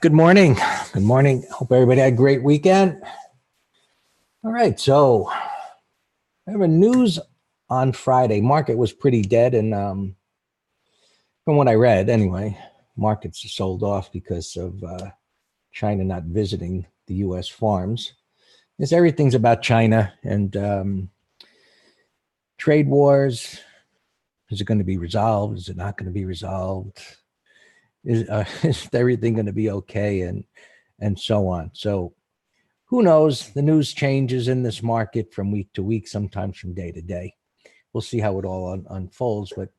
Good morning. Good morning. Hope everybody had a great weekend. All right, so I have a news on Friday. Market was pretty dead, and from what I read, anyway, markets are sold off because of China not visiting the U.S. farms. Because everything's about China and trade wars. Is it going to be resolved? Is it not going to be resolved? Is everything going to be okay? And so on. So who knows? The news changes in this market from week to week, sometimes from day to day. We'll see how it all unfolds. But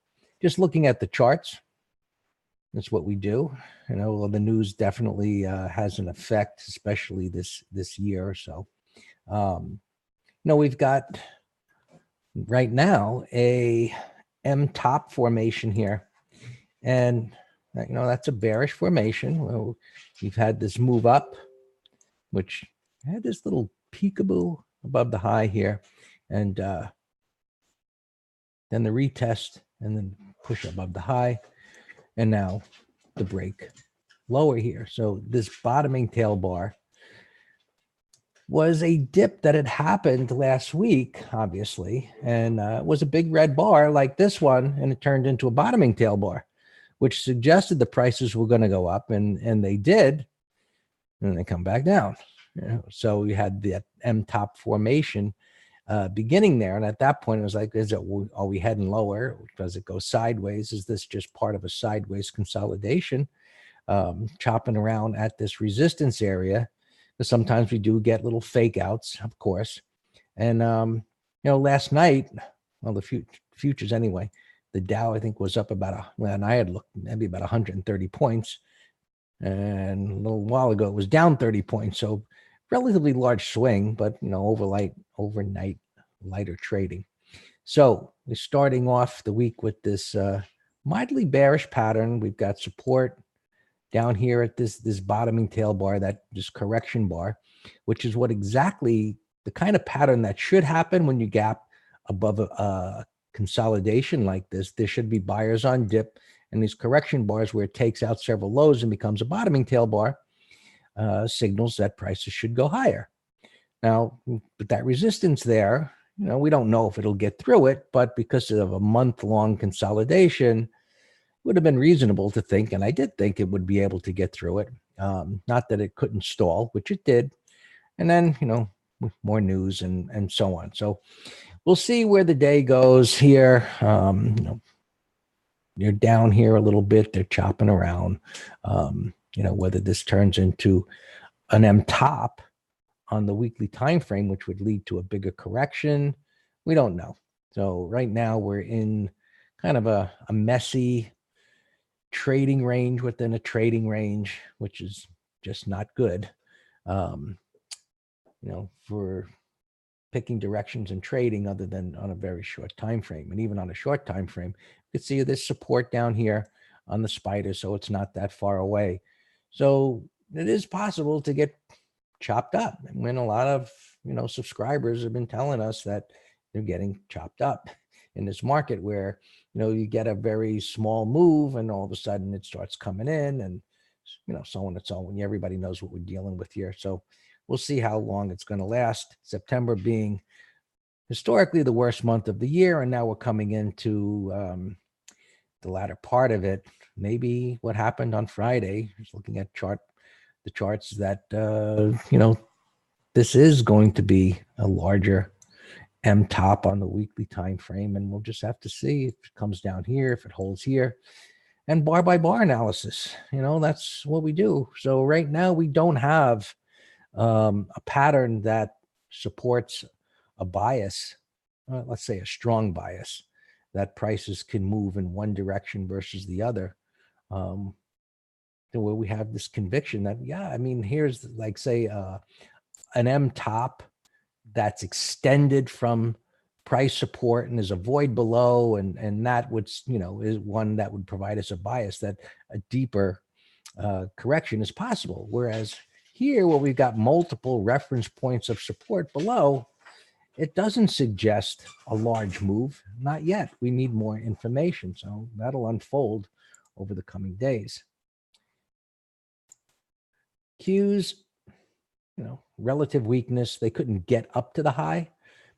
just looking at the charts, that's what we do. You know, well, the news definitely has an effect, especially this year or so. We've got right now a M top formation here, and that's a bearish formation. Well, we've had this move up, which had this little peekaboo above the high here, and then the retest, and then push above the high, and now the break lower here. So this bottoming tail bar was a dip that had happened last week, obviously, and it was a big red bar like this one, and it turned into a bottoming tail bar, which suggested the prices were going to go up, and they did, and they come back down. So we had the M top formation beginning there, and at that point it was like, are we heading lower? Does it go sideways? Is this just part of a sideways consolidation, chopping around at this resistance area? Because sometimes we do get little fake outs, of course. And last night, well, the futures anyway, the Dow I think was up about when I had looked, maybe about 130 points, and a little while ago it was down 30 points. So relatively large swing, but overnight lighter trading. So we're starting off the week with this mildly bearish pattern. We've got support down here at this bottoming tail bar, this correction bar, which is what exactly the kind of pattern that should happen when you gap above a consolidation like this. There should be buyers on dip, and these correction bars where it takes out several lows and becomes a bottoming tail bar signals that prices should go higher. Now, with that resistance there, we don't know if it'll get through it, but because of a month-long consolidation, would have been reasonable to think, and I did think it would be able to get through it. Not that it couldn't stall, which it did. And then, more news and so on. So we'll see where the day goes here. You're down here a little bit. They're chopping around. Whether this turns into an M top on the weekly time frame, which would lead to a bigger correction, we don't know. So right now we're in kind of a messy trading range within a trading range, which is just not good. For picking directions and trading other than on a very short time frame. And even on a short time frame, you can see this support down here on the spider, so it's not that far away. So it is possible to get chopped up. And when a lot of subscribers have been telling us that they're getting chopped up in this market where you get a very small move and all of a sudden it starts coming in, and so on and so on. Everybody knows what we're dealing with here. So we'll see how long it's going to last. September being historically the worst month of the year, and now we're coming into the latter part of it. Maybe what happened on Friday, just looking at the charts, that this is going to be a larger M top on the weekly time frame, and we'll just have to see if it comes down here, if it holds here, and bar by bar analysis. That's what we do. So right now we don't have a pattern that supports a bias, let's say a strong bias, that prices can move in one direction versus the other, where we have this conviction that, here's like, say, an M top that's extended from price support and there's a void below, and that would, is one that would provide us a bias that a deeper correction is possible. Whereas here, where we've got multiple reference points of support below, it doesn't suggest a large move. Not yet. We need more information. So that'll unfold over the coming days. Qs, relative weakness. They couldn't get up to the high,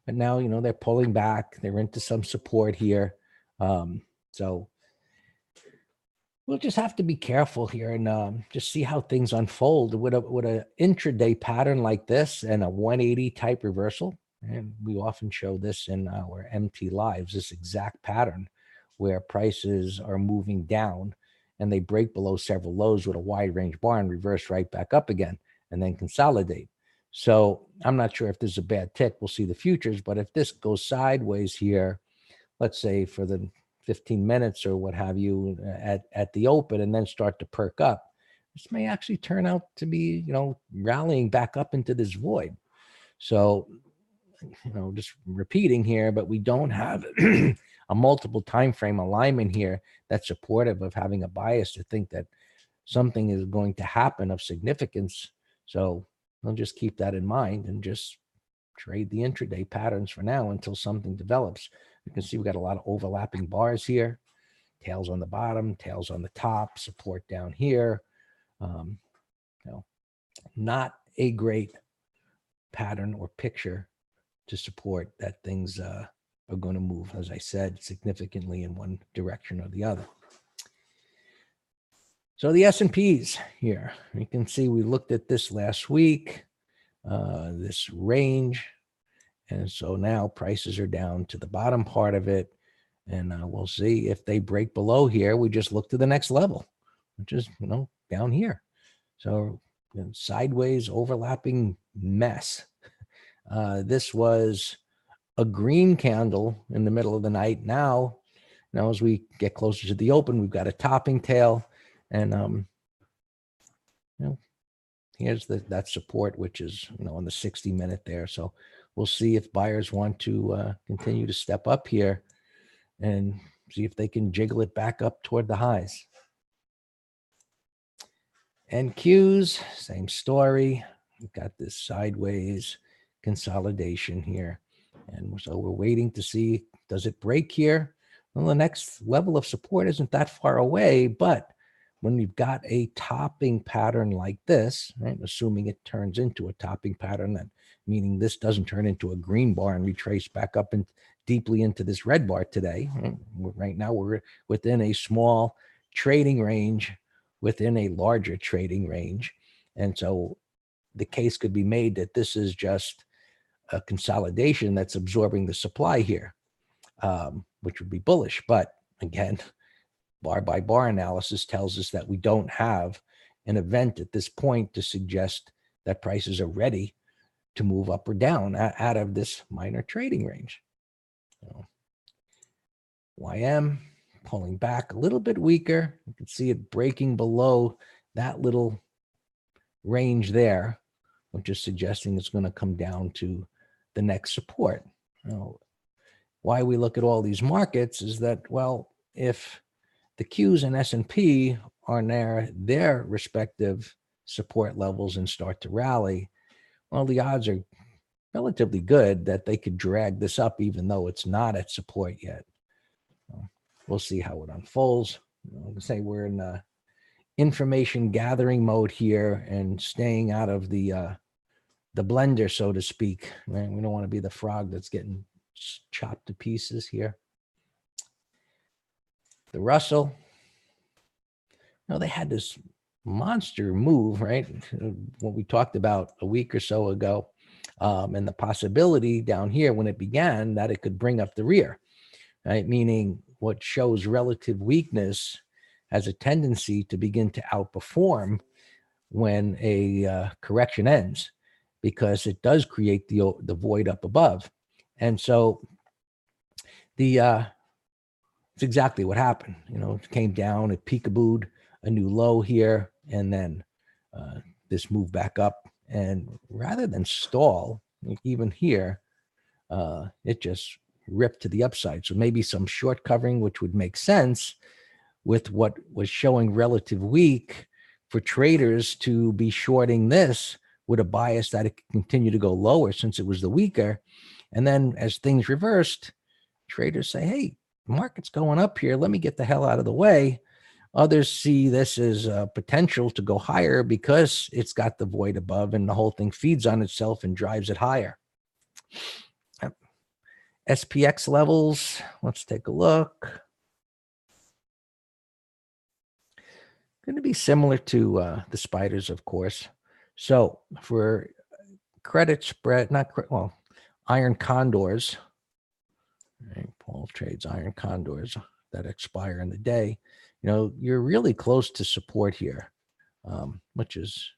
but now, they're pulling back. They're into some support here. So we'll just have to be careful here and just see how things unfold with a intraday pattern like this and a 180 type reversal. And we often show this in our MT lives, this exact pattern where prices are moving down and they break below several lows with a wide range bar and reverse right back up again and then consolidate. So I'm not sure if this is a bad tick. We'll see the futures, but if this goes sideways here, let's say for the 15 minutes or what have you at the open and then start to perk up, this may actually turn out to be, rallying back up into this void. So, just repeating here, but we don't have a multiple time frame alignment here that's supportive of having a bias to think that something is going to happen of significance. So I'll just keep that in mind and just trade the intraday patterns for now until something develops. You can see we got a lot of overlapping bars here, tails on the bottom, tails on the top, support down here. Not a great pattern or picture to support that things are going to move, as I said, significantly in one direction or the other. So the S&Ps here, you can see we looked at this last week, this range. And so now prices are down to the bottom part of it. And we'll see if they break below here. We just look to the next level, which is, down here. So sideways overlapping mess. This was a green candle in the middle of the night. Now as we get closer to the open, we've got a topping tail. And, here's that support, which is, on the 60-minute there. So we'll see if buyers want to continue to step up here and see if they can jiggle it back up toward the highs. And Qs, same story. We've got this sideways consolidation here. And so we're waiting to see, does it break here? Well, the next level of support isn't that far away, but when you've got a topping pattern like this, right, assuming it turns into a topping pattern, that meaning this doesn't turn into a green bar and retrace back up and deeply into this red bar today. Right now, we're within a small trading range, within a larger trading range. And so the case could be made that this is just a consolidation that's absorbing the supply here, which would be bullish. But again, bar by bar analysis tells us that we don't have an event at this point to suggest that prices are ready to move up or down out of this minor trading range. So, YM pulling back a little bit weaker. You can see it breaking below that little range there, which is suggesting it's going to come down to the next support. Now, why we look at all these markets is that, well, if the Qs and S&P are near their respective support levels and start to rally, well, the odds are relatively good that they could drag this up even though it's not at support yet. We'll see how it unfolds. I'm going to say we're in information gathering mode here and staying out of the blender, so to speak. Right? We don't want to be the frog that's getting chopped to pieces here. The Russell, they had this monster move, right? What we talked about a week or so ago, and the possibility down here when it began that it could bring up the rear, right? Meaning what shows relative weakness has a tendency to begin to outperform when a correction ends, because it does create the void up above. And so it's exactly what happened. It came down, it peekabooed a new low here, and then this moved back up. And rather than stall, even here, it just ripped to the upside. So maybe some short covering, which would make sense with what was showing relative weak for traders to be shorting this with a bias that it could continue to go lower since it was the weaker. And then as things reversed, traders say, hey, the market's going up here. Let me get the hell out of the way. Others see this as a potential to go higher because it's got the void above and the whole thing feeds on itself and drives it higher. Yep. SPX levels, let's take a look. Going to be similar to the spiders, of course. So for credit spread, well, Iron Condors, right? Paul trades Iron Condors that expire in the day. You're really close to support here, which is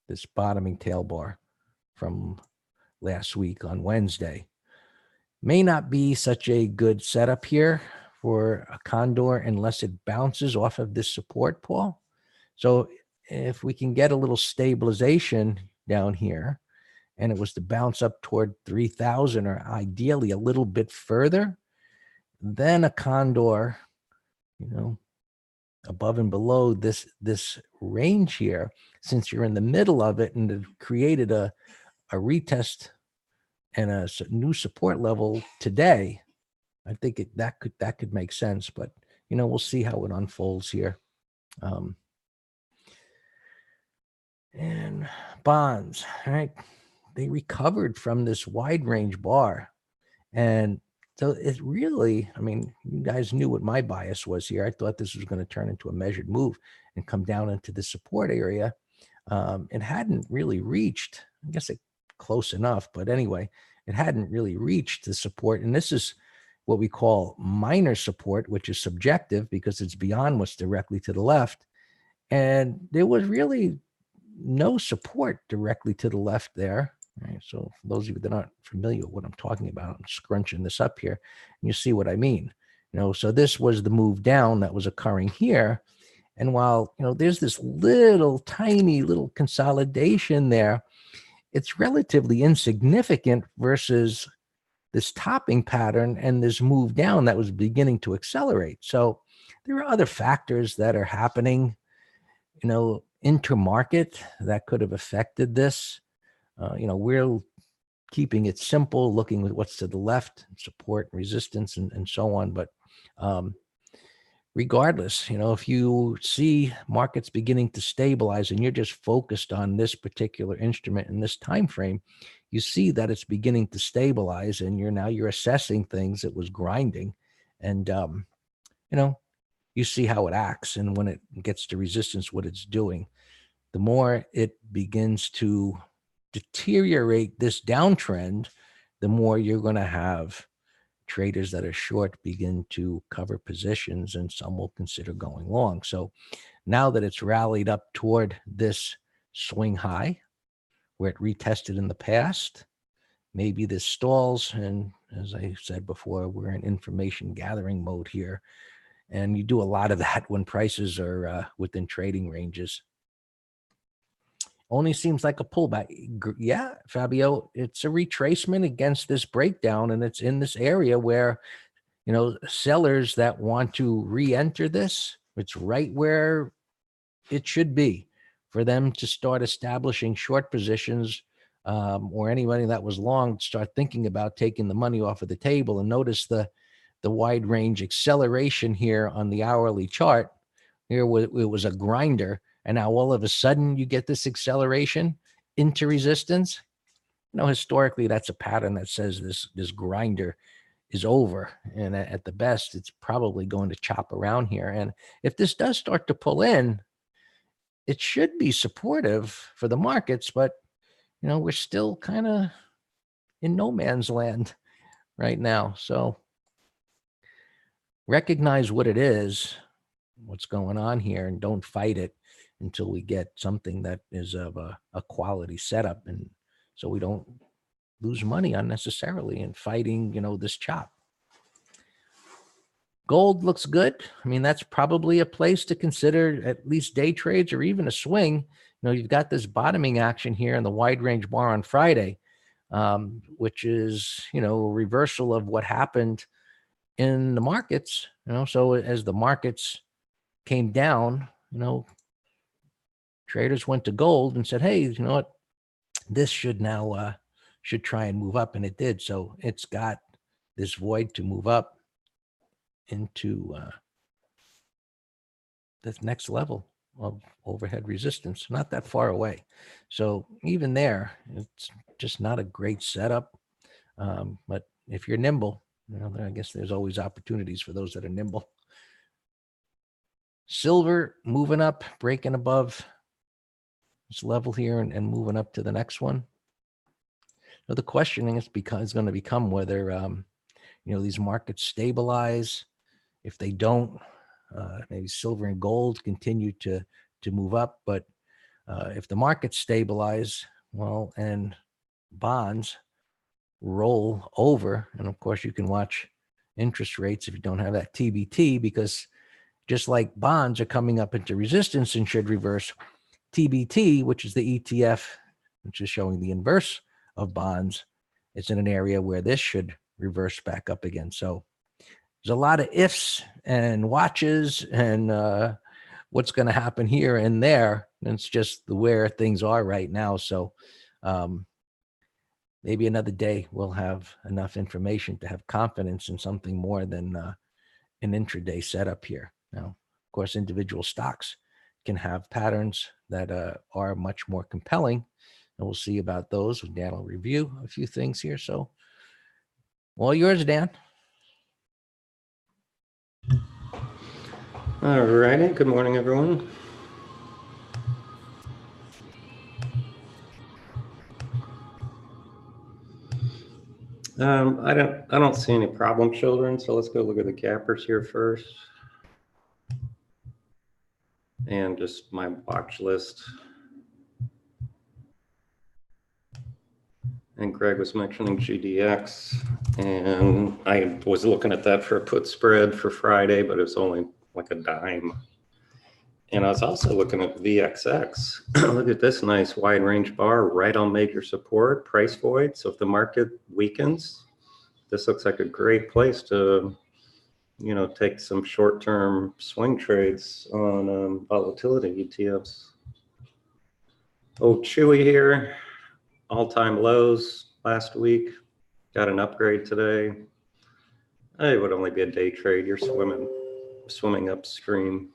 this bottoming tail bar from last week on Wednesday. May not be such a good setup here for a condor unless it bounces off of this support, Paul. So if we can get a little stabilization down here, and it was to bounce up toward 3,000 or ideally a little bit further, then a condor, above and below this range here, since you're in the middle of it and it created a retest and a new support level today, I think that could make sense. But we'll see how it unfolds here. And bonds, right? They recovered from this wide range bar. And so it really, you guys knew what my bias was here. I thought this was going to turn into a measured move and come down into the support area. It hadn't really reached, I guess close enough, but anyway, it hadn't really reached the support. And this is what we call minor support, which is subjective because it's beyond what's directly to the left. And there was really no support directly to the left there. Right. So for those of you that aren't familiar with what I'm talking about, I'm scrunching this up here and you see what I mean. So this was the move down that was occurring here. And while, there's this tiny little consolidation there, it's relatively insignificant versus this topping pattern and this move down that was beginning to accelerate. So there are other factors that are happening, intermarket that could have affected this. We're keeping it simple, looking at what's to the left, support, resistance, and so on. But regardless, if you see markets beginning to stabilize and you're just focused on this particular instrument in this time frame, you see that it's beginning to stabilize and you're assessing things. It was grinding, and you see how it acts, and when it gets to resistance, what it's doing. The more it begins to deteriorate this downtrend, the more you're going to have traders that are short begin to cover positions, and some will consider going long. So now that it's rallied up toward this swing high where it retested in the past, maybe this stalls. And as I said before, we're in information gathering mode here. And you do a lot of that when prices are within trading ranges. Only seems like a pullback. Yeah, Fabio, it's a retracement against this breakdown, and it's in this area where, sellers that want to re-enter this, it's right where it should be for them to start establishing short positions, or anybody that was long start thinking about taking the money off of the table. And notice the wide range acceleration here on the hourly chart. Here it was a grinder. And now all of a sudden you get this acceleration into resistance. Historically, that's a pattern that says this grinder is over. And at the best, it's probably going to chop around here. And if this does start to pull in, it should be supportive for the markets. But, we're still kind of in no man's land right now. So recognize what it is, what's going on here, and don't fight it until we get something that is of a quality setup, and so we don't lose money unnecessarily in fighting, this chop. Gold looks good. That's probably a place to consider at least day trades or even a swing. You've got this bottoming action here in the wide range bar on Friday, which is, a reversal of what happened in the markets. So as the markets came down, traders went to gold and said, hey, you know what? This should now should try and move up, and it did. So it's got this void to move up into this next level of overhead resistance, not that far away. So even there, it's just not a great setup. But if you're nimble, I guess there's always opportunities for those that are nimble. Silver moving up, breaking above this level here and moving up to the next one. So the questioning is going to become whether these markets stabilize. If they don't, maybe silver and gold continue to move up. But if the markets stabilize, well, and bonds roll over, and of course you can watch interest rates if you don't have that TBT, because just like bonds are coming up into resistance and should reverse, TBT, which is the ETF, which is showing the inverse of bonds, it's in an area where this should reverse back up again. So there's a lot of ifs and watches and what's going to happen here and there. And it's just where things are right now. So maybe another day we'll have enough information to have confidence in something more than an intraday setup here. Now, of course, individual stocks can have patterns that are much more compelling. And we'll see about those. Dan will review a few things here. So all yours, Dan. All righty. Good morning, everyone. I don't see any problem children. So let's go look at the gappers here first. And just my watch list. And Greg was mentioning GDX, and I was looking at that for a put spread for Friday, but it's only like a dime. And I was also looking at VXX. Look at this nice wide range bar right on major support, price void. So if the market weakens, this looks like a great place to, take some short-term swing trades on volatility ETFs. Oh, Chewy here. All-time lows last week. Got an upgrade today. It would only be a day trade. You're swimming upstream.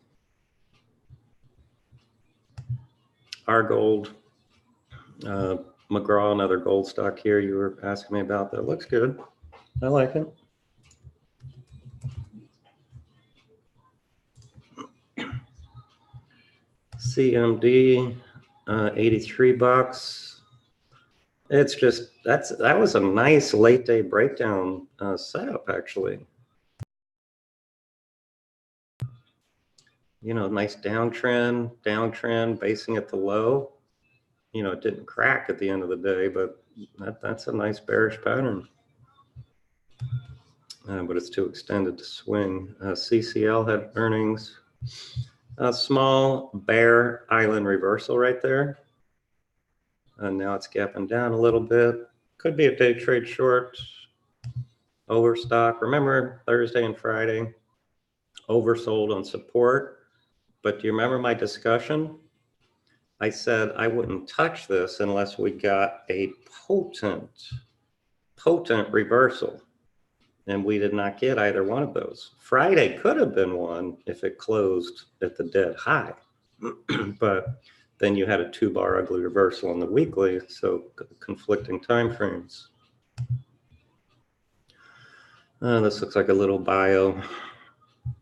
Our gold, McGraw, another gold stock here. You were asking me about that. Looks good. I like it. CMD, $83. It's just that was a nice late day breakdown setup actually. Nice downtrend, basing at the low. It didn't crack at the end of the day, but that's a nice bearish pattern. But it's too extended to swing. CCL had earnings. A small bear island reversal right there. And now it's gapping down a little bit. Could be a day trade short. Overstock. Remember Thursday and Friday, oversold on support. But do you remember my discussion? I said I wouldn't touch this unless we got a potent reversal. And we did not get either one of those. Friday could have been one if it closed at the dead high. But then you had a 2-bar ugly reversal on the weekly, so conflicting time frames. This looks like a little bio.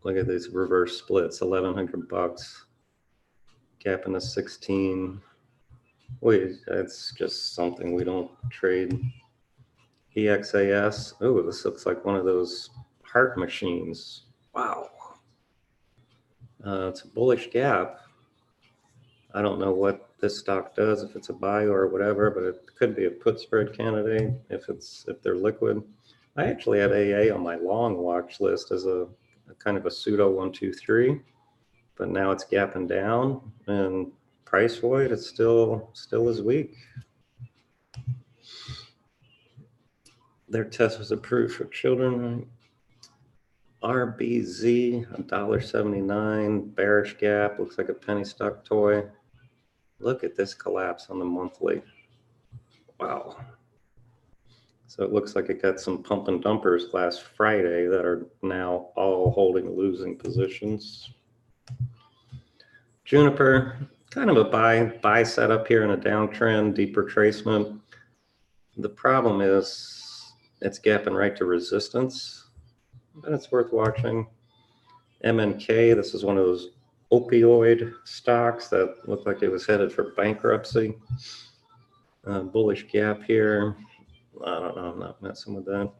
Look at these reverse splits, $1,100. Gap into 16. Wait, that's just something we don't trade. EXAS. Oh, this looks like one of those heart machines. Wow. It's a bullish gap. I don't know what this stock does, if it's a buy or whatever, but it could be a put spread candidate if they're liquid. I actually had AA on my long watch list as a kind of a pseudo 1, 2, 3, but now it's gapping down and price void. It's still is weak. Their test was approved for children. RBZ, $1.79, bearish gap, looks like a penny stock toy. Look at this collapse on the monthly. Wow. So it looks like it got some pump and dumpers last Friday that are now all holding losing positions. Juniper, kind of a buy setup here in a downtrend, deep retracement. The problem is it's gapping right to resistance, but it's worth watching. MNK, this is one of those opioid stocks that looked like it was headed for bankruptcy. Bullish gap here. I don't know, I'm not messing with that.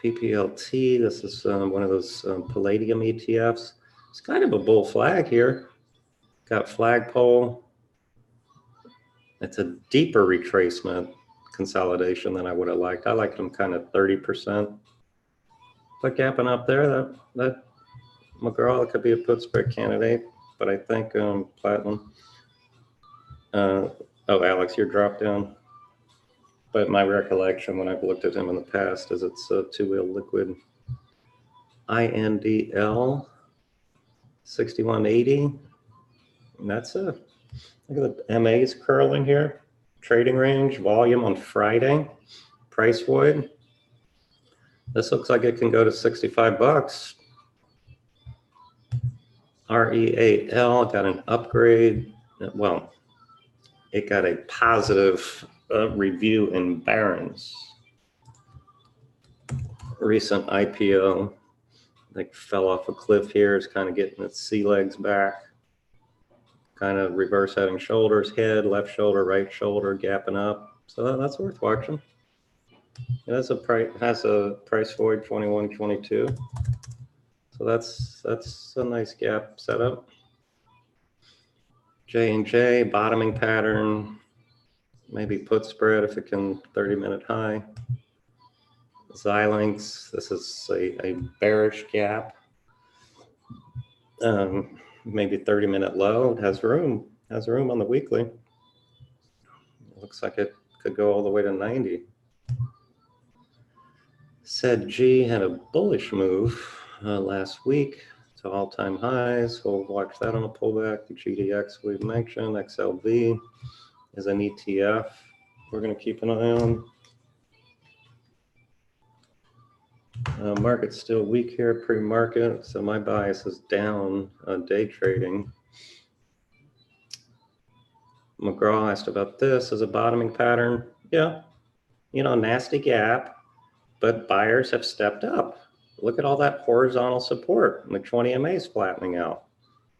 PPLT, this is one of those palladium ETFs. It's kind of a bull flag here. Got flagpole. It's a deeper retracement consolidation than I would have liked. I liked them kind of 30%. But gapping up there, that McGraw could be a put spread candidate. But I think Platinum. Oh, Alex, you're dropped down. But my recollection when I've looked at him in the past is it's too illiquid. INDL 6180. And that's a look at the MA's curling here. Trading range, volume on Friday. Price void. This looks like it can go to 65 bucks. REAL got an upgrade. Well, it got a positive review in Barron's. Recent IPO, like fell off a cliff here. It's kind of getting its sea legs back. Kind of reverse head and shoulders, head, left shoulder, right shoulder, gapping up. So that's worth watching. It has a price void 21.22. So that's a nice gap setup. J&J bottoming pattern, maybe put spread if it can 30-minute high. Xilinx, this is a bearish gap. Maybe 30-minute low. It has room on the weekly. It looks like it could go all the way to 90. SEDG had a bullish move last week to all-time highs. We'll watch that on a pullback. The GDX we've mentioned. XLV is an ETF we're going to keep an eye on. Market's still weak here, pre-market, so my bias is down on day trading. McGraw asked about this as a bottoming pattern. Yeah, nasty gap, but buyers have stepped up. Look at all that horizontal support. And the 20 MA is flattening out,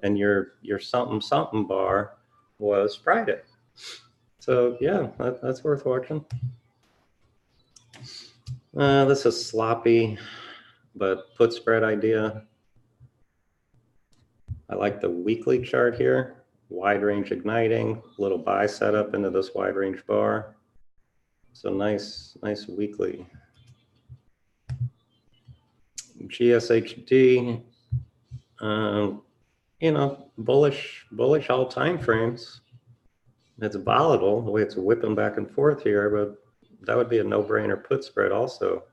and your something bar was Friday. So yeah, that's worth watching. This is sloppy, but put spread idea. I like the weekly chart here. Wide range igniting, little buy setup into this wide range bar. So nice weekly. GSHD, bullish all time frames. It's volatile the way it's whipping back and forth here, but that would be a no-brainer put spread also.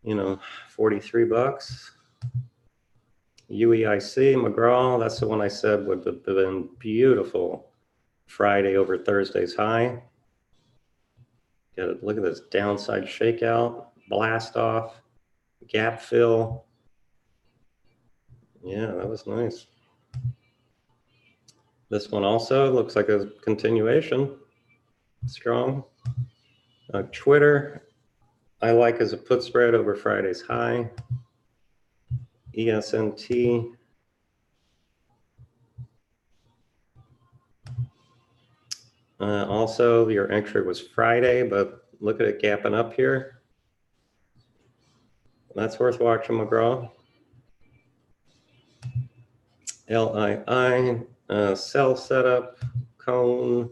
43 bucks. UEIC, McGraw, that's the one I said would have been beautiful Friday over Thursday's high. Look at this downside shakeout, blast off, gap fill. Yeah, that was nice. This one also looks like a continuation, strong. Twitter, I like as a put spread over Friday's high. ESNT. Also, your entry was Friday, but look at it gapping up here. That's worth watching, McGraw. LII, sell setup, cone.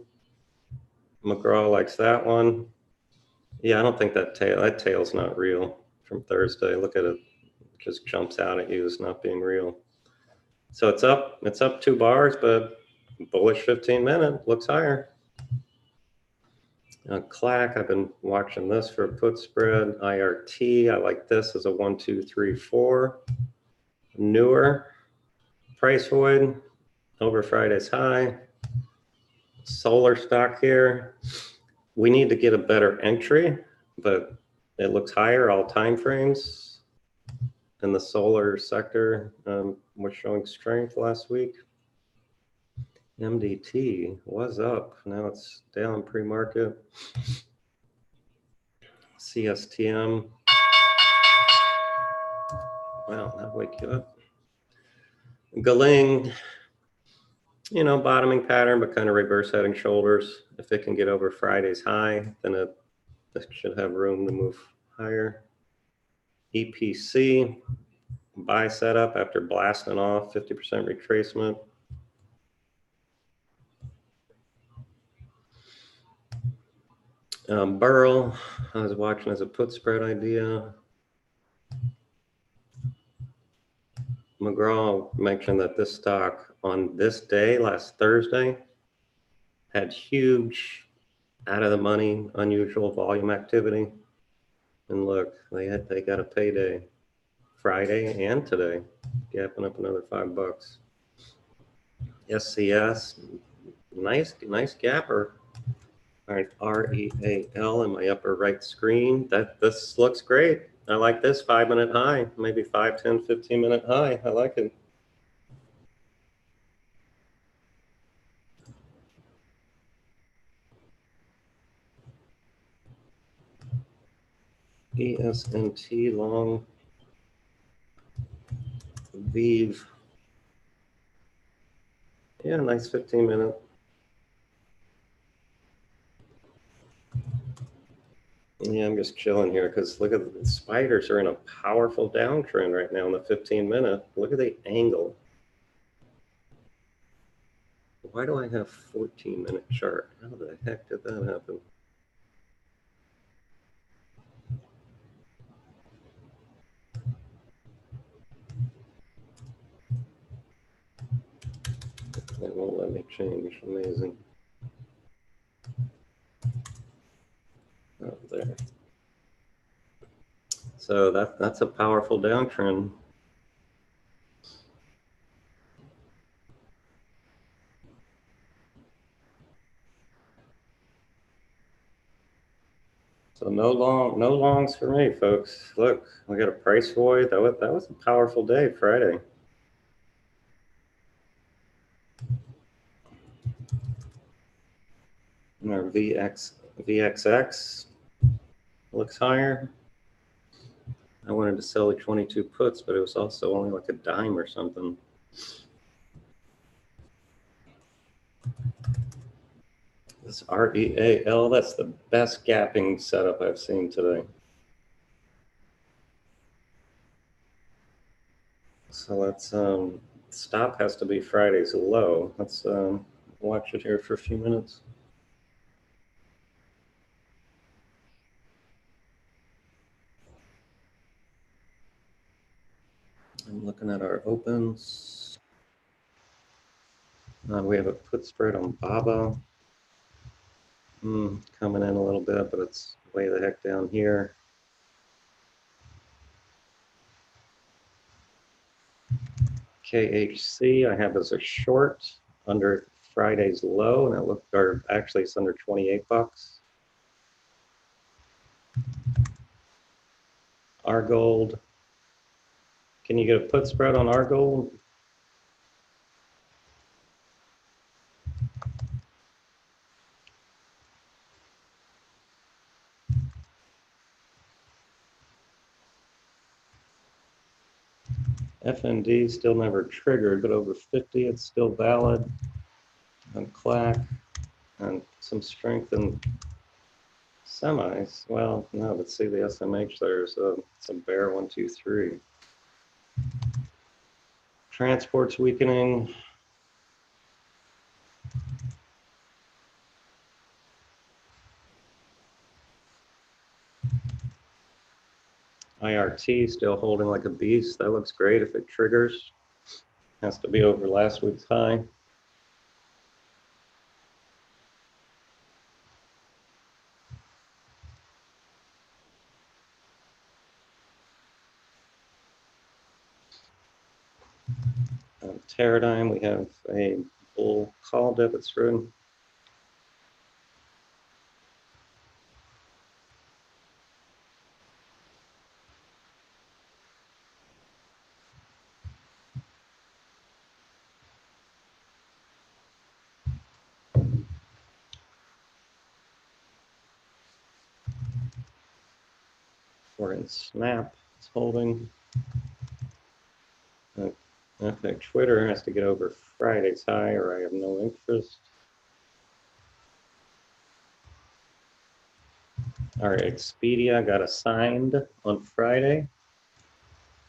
McGraw likes that one. Yeah, I don't think that tail's not real from Thursday. Look at it, just jumps out at you as not being real. So it's up 2 bars, but bullish 15-minute looks higher. Clack, I've been watching this for a put spread. IRT, I like this as a 1, 2, 3, 4. Newer, price void over Friday's high. Solar stock here. We need to get a better entry, but it looks higher all time frames. in the solar sector was showing strength last week. MDT was up. Now it's down pre-market. CSTM. Wow, that'll wake you up. Galing, you know, bottoming pattern, but kind of reverse heading shoulders. If it can get over Friday's high, then it should have room to move higher. EPC, buy setup after blasting off 50% retracement. Burl, I was watching as a put spread idea. McGraw mentioned that this stock on this day, last Thursday, had huge, out of the money, unusual volume activity. And look, they got a payday Friday and today, gapping up another $5. SCS, nice gapper. All right, REAL in my upper right screen. This looks great. I like this 5-minute high, maybe 5, 10, 15-minute high. I like it. ESNT long. Vive. Yeah, nice 15-minute. Yeah, I'm just chilling here because look at the spiders are in a powerful downtrend right now in the 15-minute. Look at the angle. Why do I have 14-minute chart? How the heck did that happen? It won't let me change. Amazing. Oh, there. So that's a powerful downtrend. So no longs for me, folks. Look, we got a price void. That was a powerful day, Friday. And our VXX looks higher. I wanted to sell the 22 puts, but it was also only like a dime or something. This REAL, that's the best gapping setup I've seen today. So let's stop has to be Friday's low. Let's watch it here for a few minutes. I'm looking at our opens. We have a put spread on BABA. Coming in a little bit, but it's way the heck down here. KHC I have as a short under Friday's low, and it looked, or actually it's under 28 bucks. Our gold. Can you get a put spread on our gold? FND still never triggered, but over 50, it's still valid. And CLAC, and some strength in semis. Well, no, but see the SMH there, so it's a bear 1, 2, 3. Transport's weakening. IRT still holding like a beast. That looks great if it triggers. Has to be over last week's high. Teradyne, we have a bull call debit through. We're in Snap. It's holding. I think Twitter has to get over Friday's high or I have no interest. All right, Expedia got assigned on Friday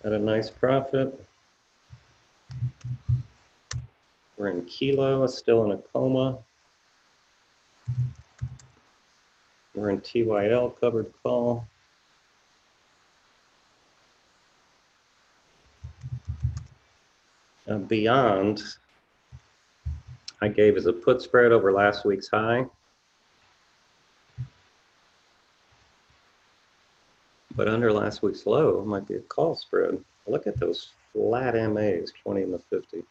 at a nice profit. We're in Kilo, still in a coma. We're in TYL, covered call. Beyond, I gave as a put spread over last week's high. But under last week's low might be a call spread. Look at those flat MAs, 20 and the 50.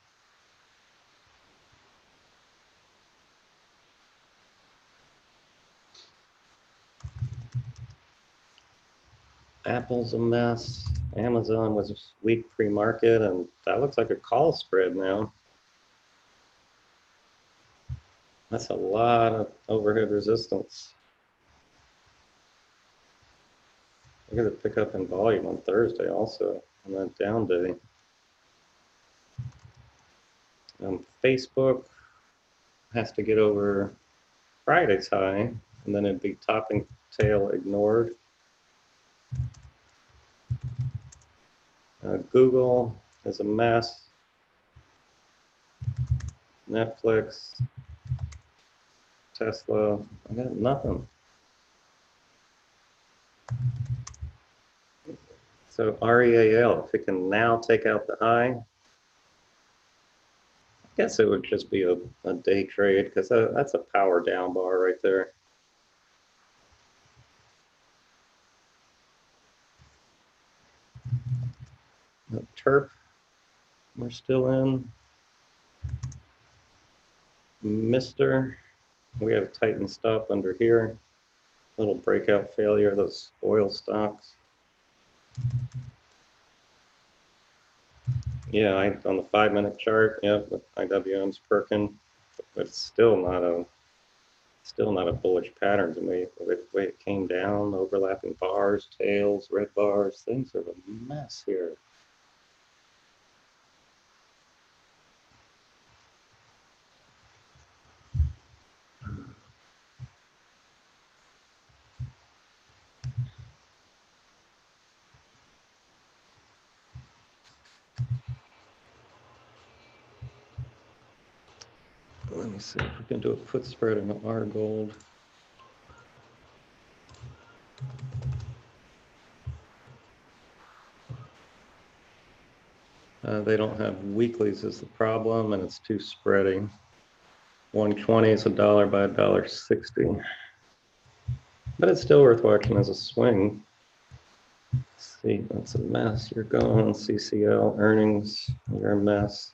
Apple's a mess. Amazon was weak pre-market, and that looks like a call spread now. That's a lot of overhead resistance. We're going to pick up in volume on Thursday also, on that down day. Facebook has to get over Friday's high, and then it'd be topping tail ignored. Google is a mess. Netflix, Tesla, I got nothing. So REAL, if it can now take out the high, I guess it would just be a day trade because that's a power down bar right there. Turp, we're still in. Mister, we have a tightened stop under here. Little breakout failure, those oil stocks. Yeah, on the 5-minute chart, yeah, IWM's perking, but it's still not a bullish pattern to me. The way it came down, overlapping bars, tails, red bars, things are a mess here. Let me see if we can do a put spread in R gold. They don't have weeklies is the problem, and it's too spreading. 120 is $1 by $1.60. But it's still worth watching as a swing. Let's see, that's a mess. You're going CCL earnings, you're a mess.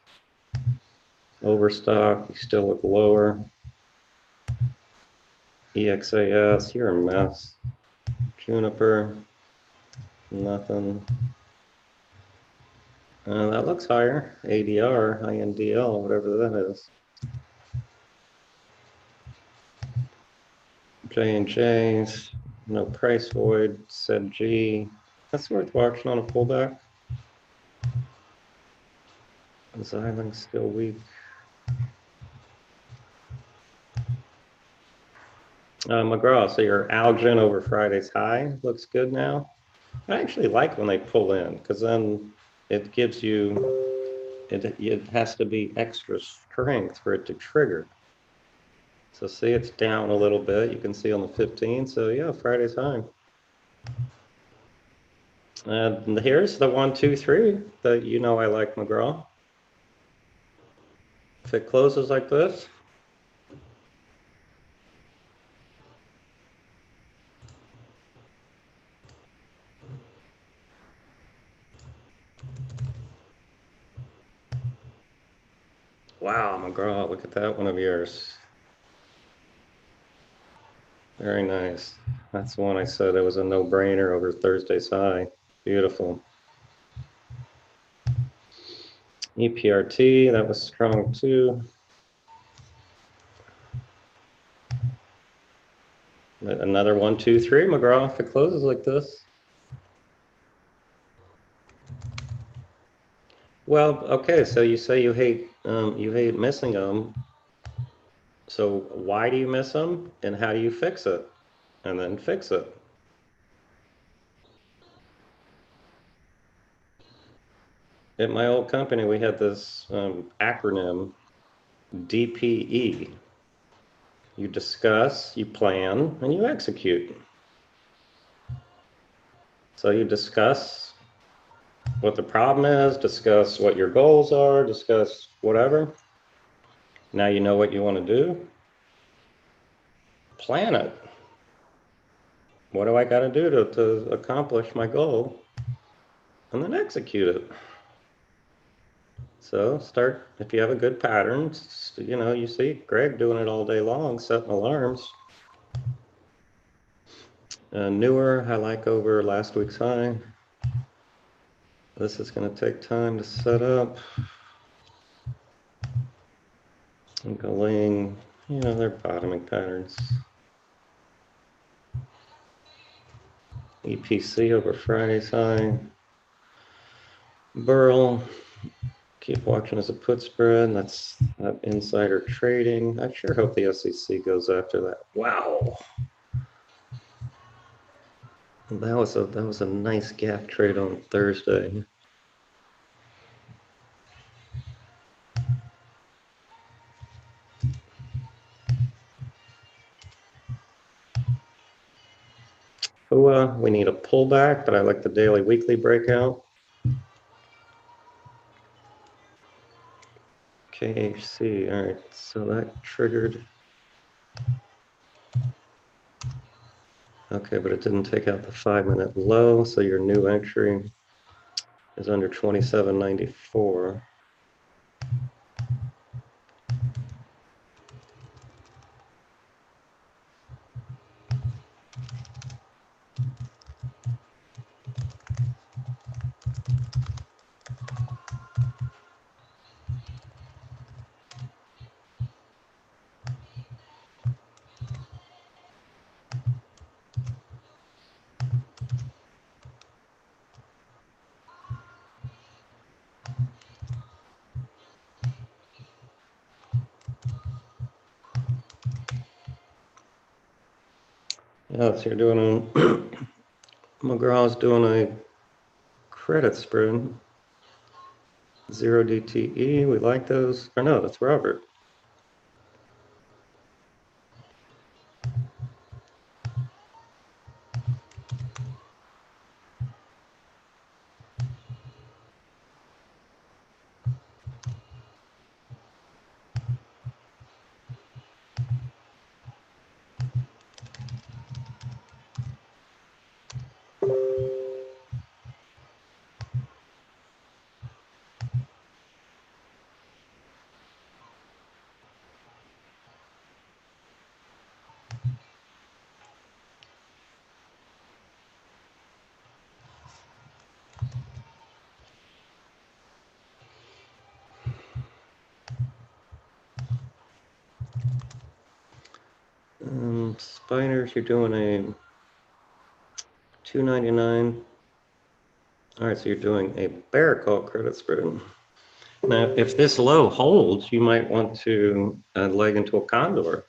Overstock, you still look lower. EXAS, you're a mess. Juniper, nothing. That looks higher. ADR, INDL, whatever that is. J&J's, no price void, said G. That's worth watching on a pullback. Xilinx still weak. McGraw, so your Algin over Friday's high looks good now. I actually like when they pull in because then it gives you, it has to be extra strength for it to trigger. So see, it's down a little bit. You can see on the 15. So yeah, Friday's high. And here's the 1, 2, 3 that you know I like, McGraw. If it closes like this, wow, McGraw, look at that one of yours. Very nice. That's the one I said it was a no-brainer over Thursday's high. Beautiful. EPRT, that was strong too. Another 1, 2, 3, McGraw, if it closes like this. Well, okay, so you say you hate missing them. So why do you miss them, and how do you fix it? And then fix it. At my old company, we had this acronym, DPE. You discuss, you plan, and you execute. So you discuss what the problem is, discuss what your goals are, discuss whatever. Now you know what you want to do. Plan it. What do I got to do to accomplish my goal? And then execute it. So start, if you have a good pattern, you know, you see Greg doing it all day long, setting alarms. Newer, I like over last week's high. This is going to take time to set up. And going, you know, they're bottoming patterns. EPC over Friday's high. Burl, keep watching as a put spread. That's insider trading. I sure hope the SEC goes after that. Wow. That was a nice gap trade on Thursday. We need a pullback, but I like the daily weekly breakout. KHC, all right, so that triggered. Okay, but it didn't take out the 5-minute low, so your new entry is under 27.94. Yeah, so you're doing a McGraw's doing a credit spread. 0 DTE, we like those. Or no, that's Robert. Spiders, you're doing a 299. All right, so you're doing a bear call credit spread. Now, if this low holds, you might want to leg into a condor.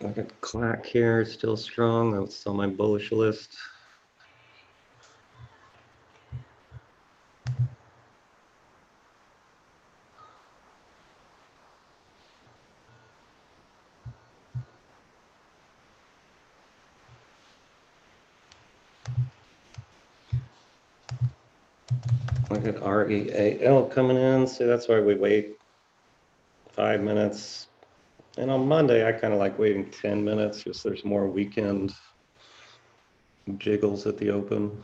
Look at Clack here, it's still strong. That's on my bullish list. Look at REAL coming in. See, that's why we wait 5 minutes. And on Monday, I kind of like waiting 10 minutes, just there's more weekend jiggles at the open.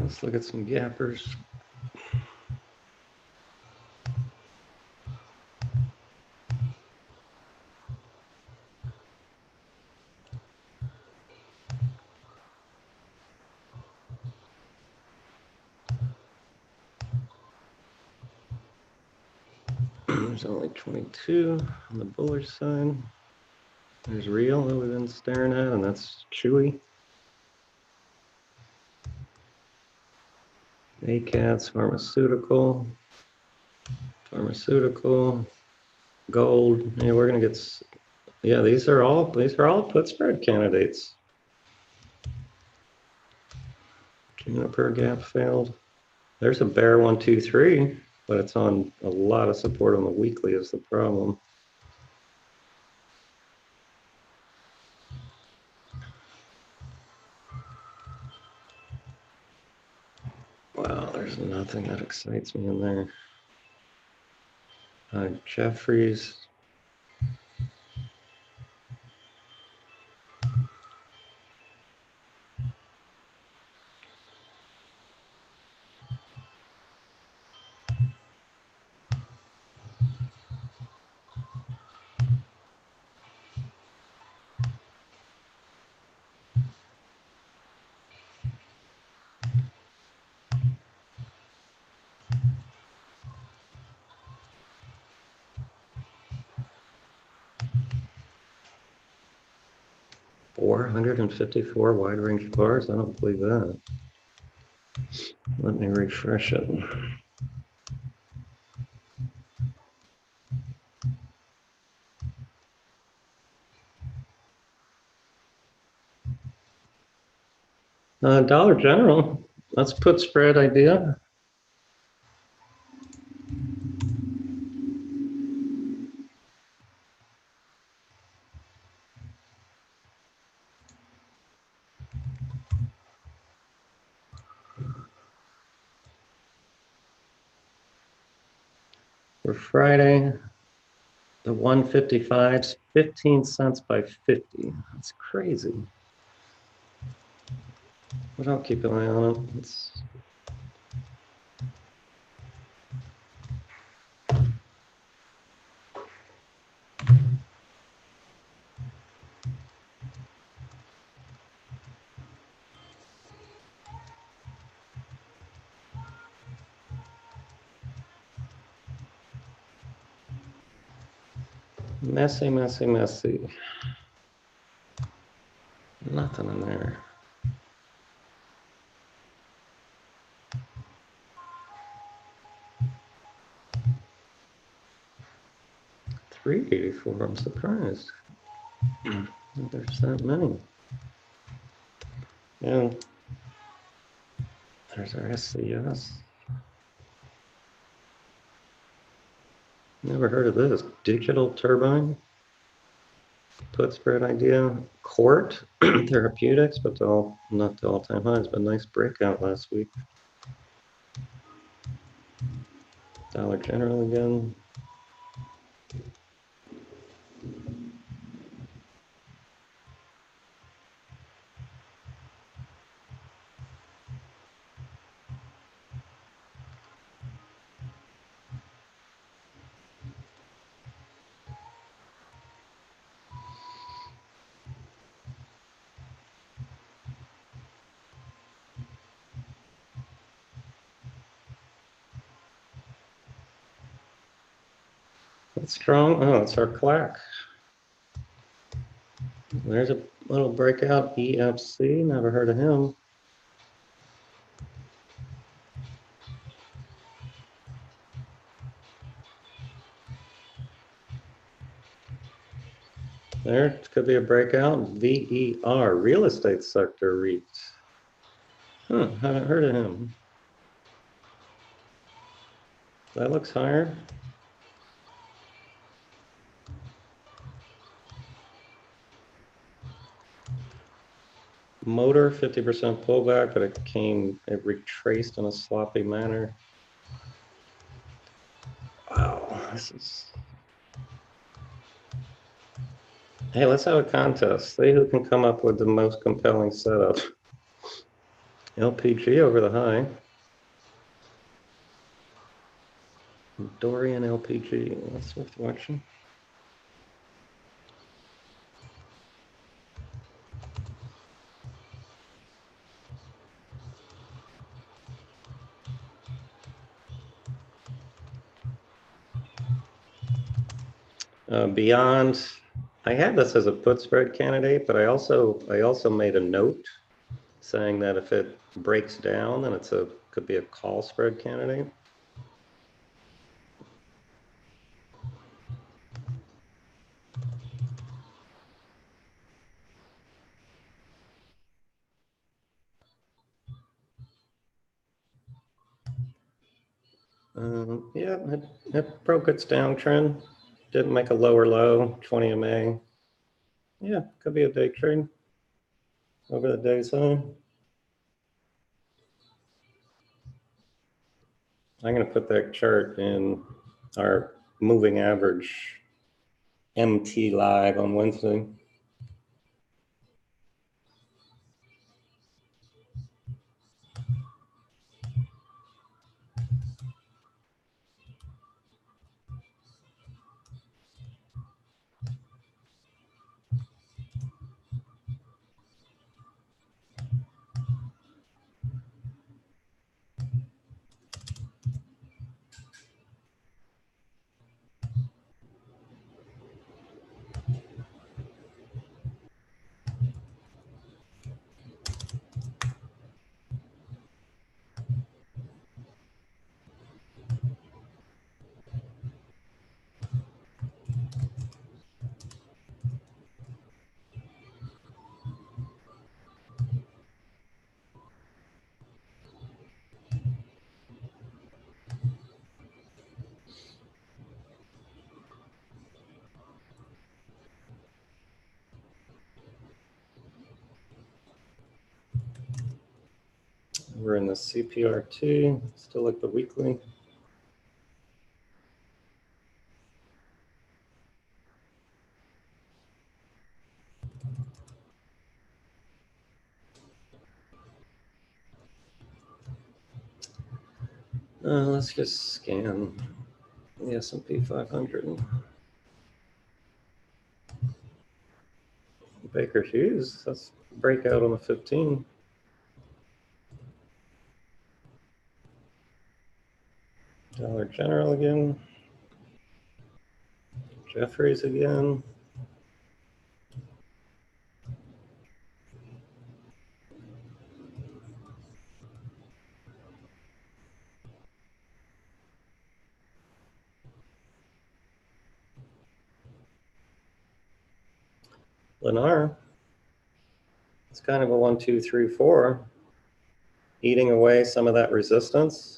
Let's look at some gappers. There's only 22 on the bullish side. There's real that we've been staring at, and that's chewy. ACATS, pharmaceutical, gold. Yeah, we're gonna get. Yeah, these are all put spread candidates. Juniper gap failed. There's a bear 1, 2, 3, but it's on a lot of support on the weekly is the problem. Wow, there's nothing that excites me in there. Jeffries. $454 wide range bars. I don't believe that. Let me refresh it. Dollar General. Let's put spread idea. For Friday, the 155's 15 cents by 50. That's crazy. But I'll keep an eye on it. It's messy, messy, messy. Nothing in there. $3.84. I'm surprised. There's that many. Yeah. There's our SCS. Never heard of this. Digital turbine. Put spread idea. Court therapeutics, but not the all-time highs, but nice breakout last week. Dollar General again. That's strong. Oh, it's our clack. There's a little breakout. EFC. Never heard of him. There could be a breakout. VER, real estate sector REIT. Huh, haven't heard of him. That looks higher. Motor, 50% pullback, but it retraced in a sloppy manner. Wow, this is. Hey, let's have a contest. See who can come up with the most compelling setup. LPG over the high. Dorian LPG, that's worth watching. Beyond, I had this as a put spread candidate, but I also made a note saying that if it breaks down, then could be a call spread candidate. Yeah, it broke its downtrend. Didn't make a lower low, 20 MA. Yeah, could be a day trade over the day's high. I'm going to put that chart in our moving average MT live on Wednesday. We're in the CPRT, still like the weekly. Let's just scan the S&P 500. Baker Hughes, that's breakout on the 15. Dollar General again. Jeffries again. Lennar. It's kind of a 1, 2, 3, 4. Eating away some of that resistance.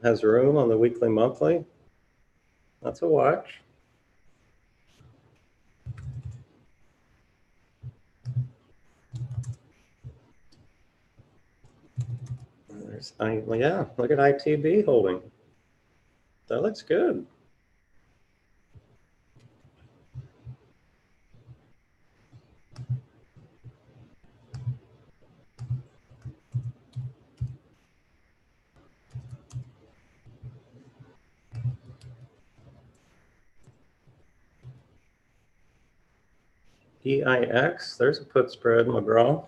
Has room on the weekly, monthly. That's a watch. Yeah, look at ITB holding. That looks good. EIX, there's a put spread, McGraw.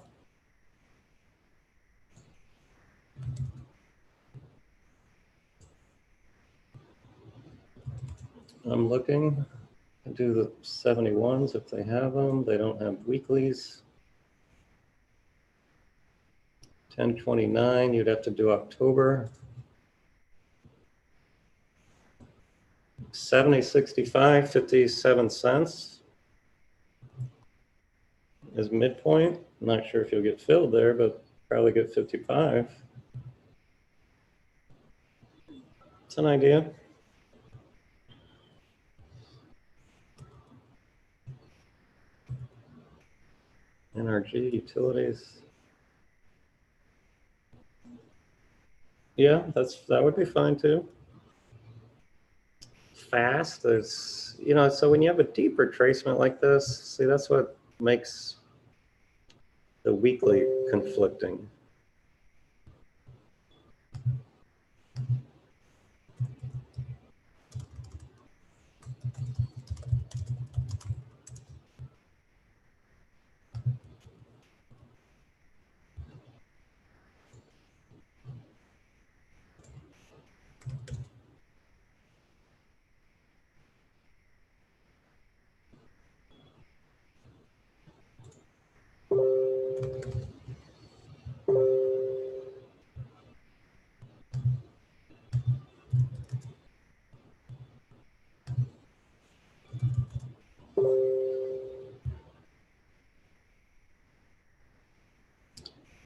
I'm looking to do the 71s if they have them. They don't have weeklies. 1029, you'd have to do October. 7065, 57 cents is midpoint. I'm not sure if you'll get filled there, but probably get 55. It's an idea. NRG, utilities. Yeah, that would be fine too. Fast, there's, so when you have a deep retracement like this, see, that's what makes the weekly conflicting.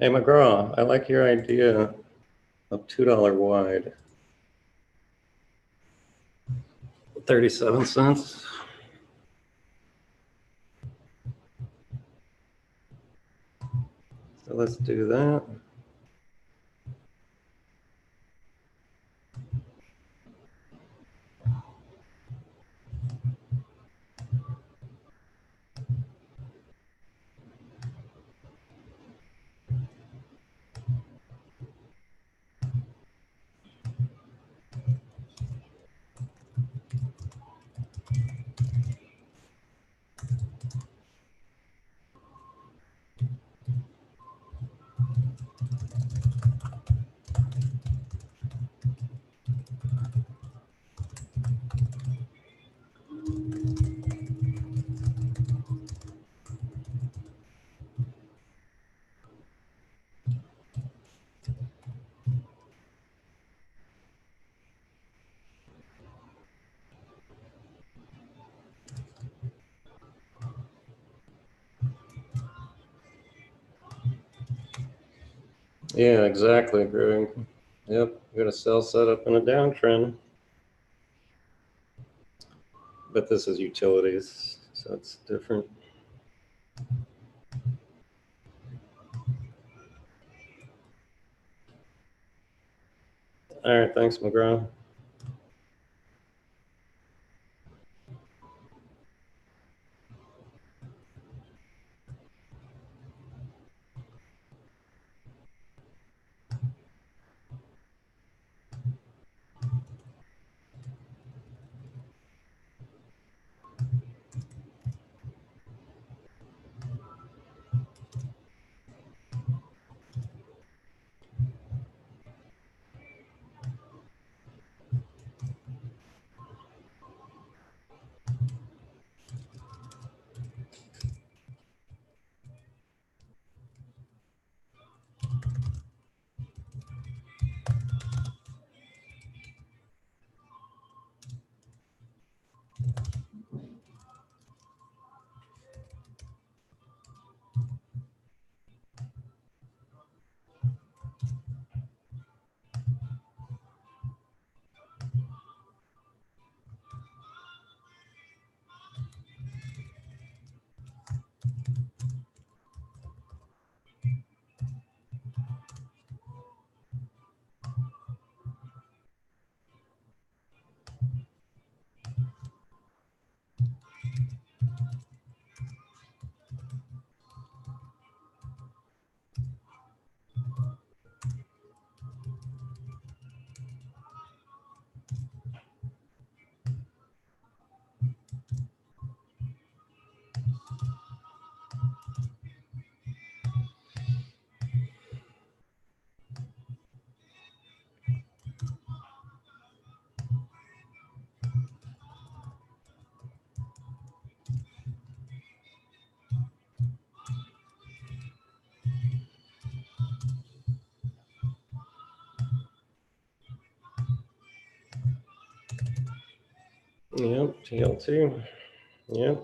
Hey, McGraw, I like your idea of $2 wide. 37 cents. So let's do that. Yeah, exactly, Greg. Yep, we got a sell setup in a downtrend. But this is utilities, so it's different. All right, thanks, McGraw. Yep, TL2. Yep.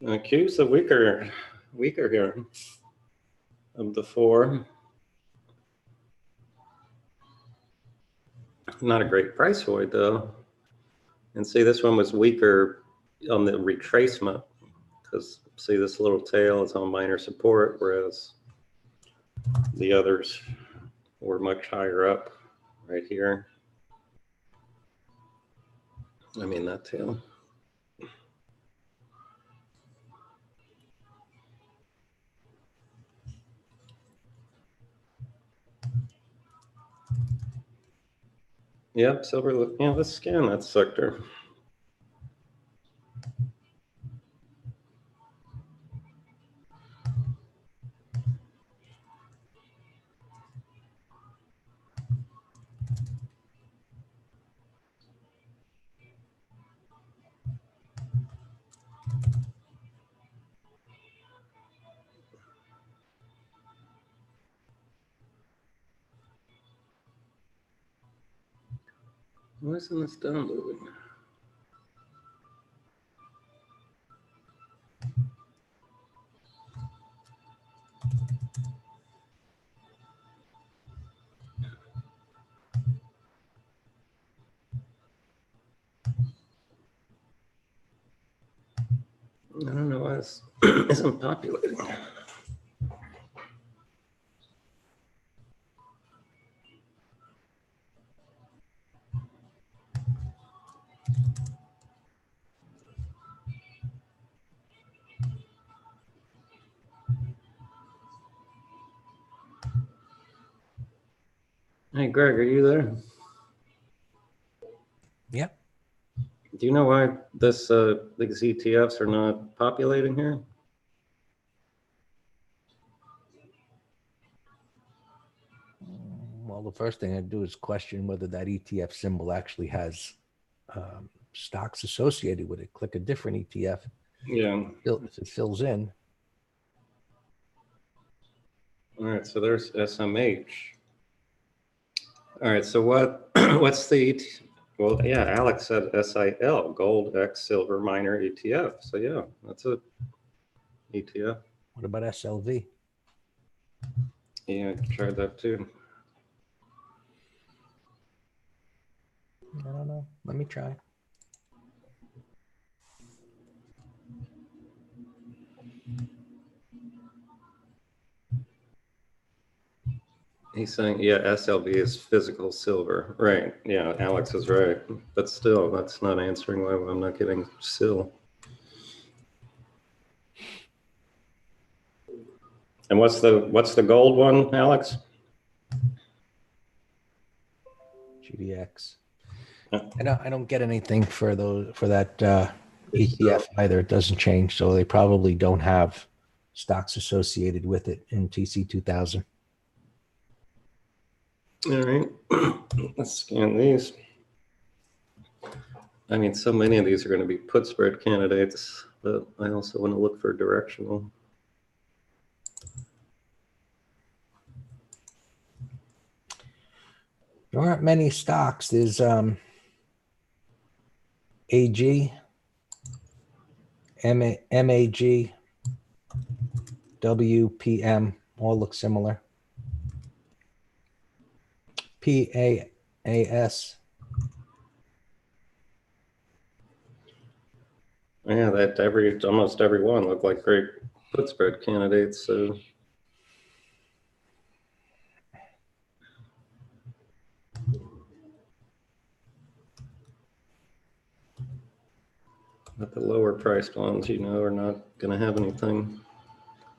Q's the weaker here of the four. Not a great price void though. And see, this one was weaker on the retracement because see this little tail is on minor support, whereas the others were much higher up right here. I mean that tail. Yep, silver, yeah, let's scan that sector. Why isn't this down moving? I don't know why this isn't populating. Hey, Greg, are you there? Yep. Do you know why these ETFs are not populating here? Well, the first thing I'd do is question whether that ETF symbol actually has stocks associated with it. Click a different ETF. Yeah. If it fills in. All right, so there's SMH. All right, so what's the, well, yeah, Alex said SIL, Gold X Silver Minor ETF. So yeah, that's a ETF. What about SLV? Yeah, I tried that too. I don't know. Let me try. He's saying, yeah, SLV is physical silver. Right. Yeah, Alex is right. But still, that's not answering why I'm not getting SIL. And what's the gold one, Alex? GDX. Yeah. I don't get anything for that ETF either. It doesn't change, so they probably don't have stocks associated with it in TC 2000. All right, let's scan these. I mean, so many of these are going to be put spread candidates, but I also want to look for directional. There aren't many stocks. There's AG, MAG, WPM, all look similar. PAAS. Yeah, that almost every one look like great put spread candidates. So but the lower priced ones, you know, are not going to have anything.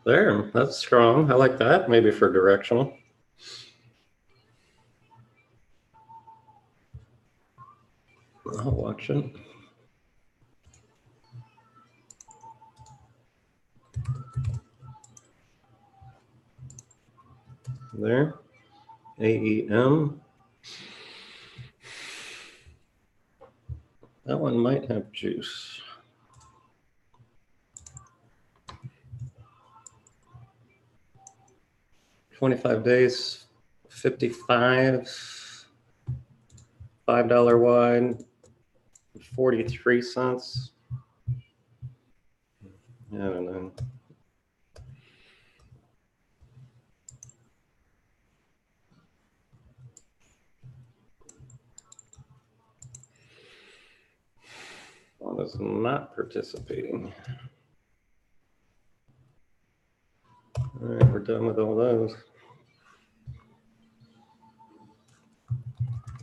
There, that's strong. I like that. Maybe for directional. I'll watch it. There, AEM. That one might have juice. $25 days, 55, $5 wide, 43 cents. I don't know. One is not participating. All right, we're done with all those.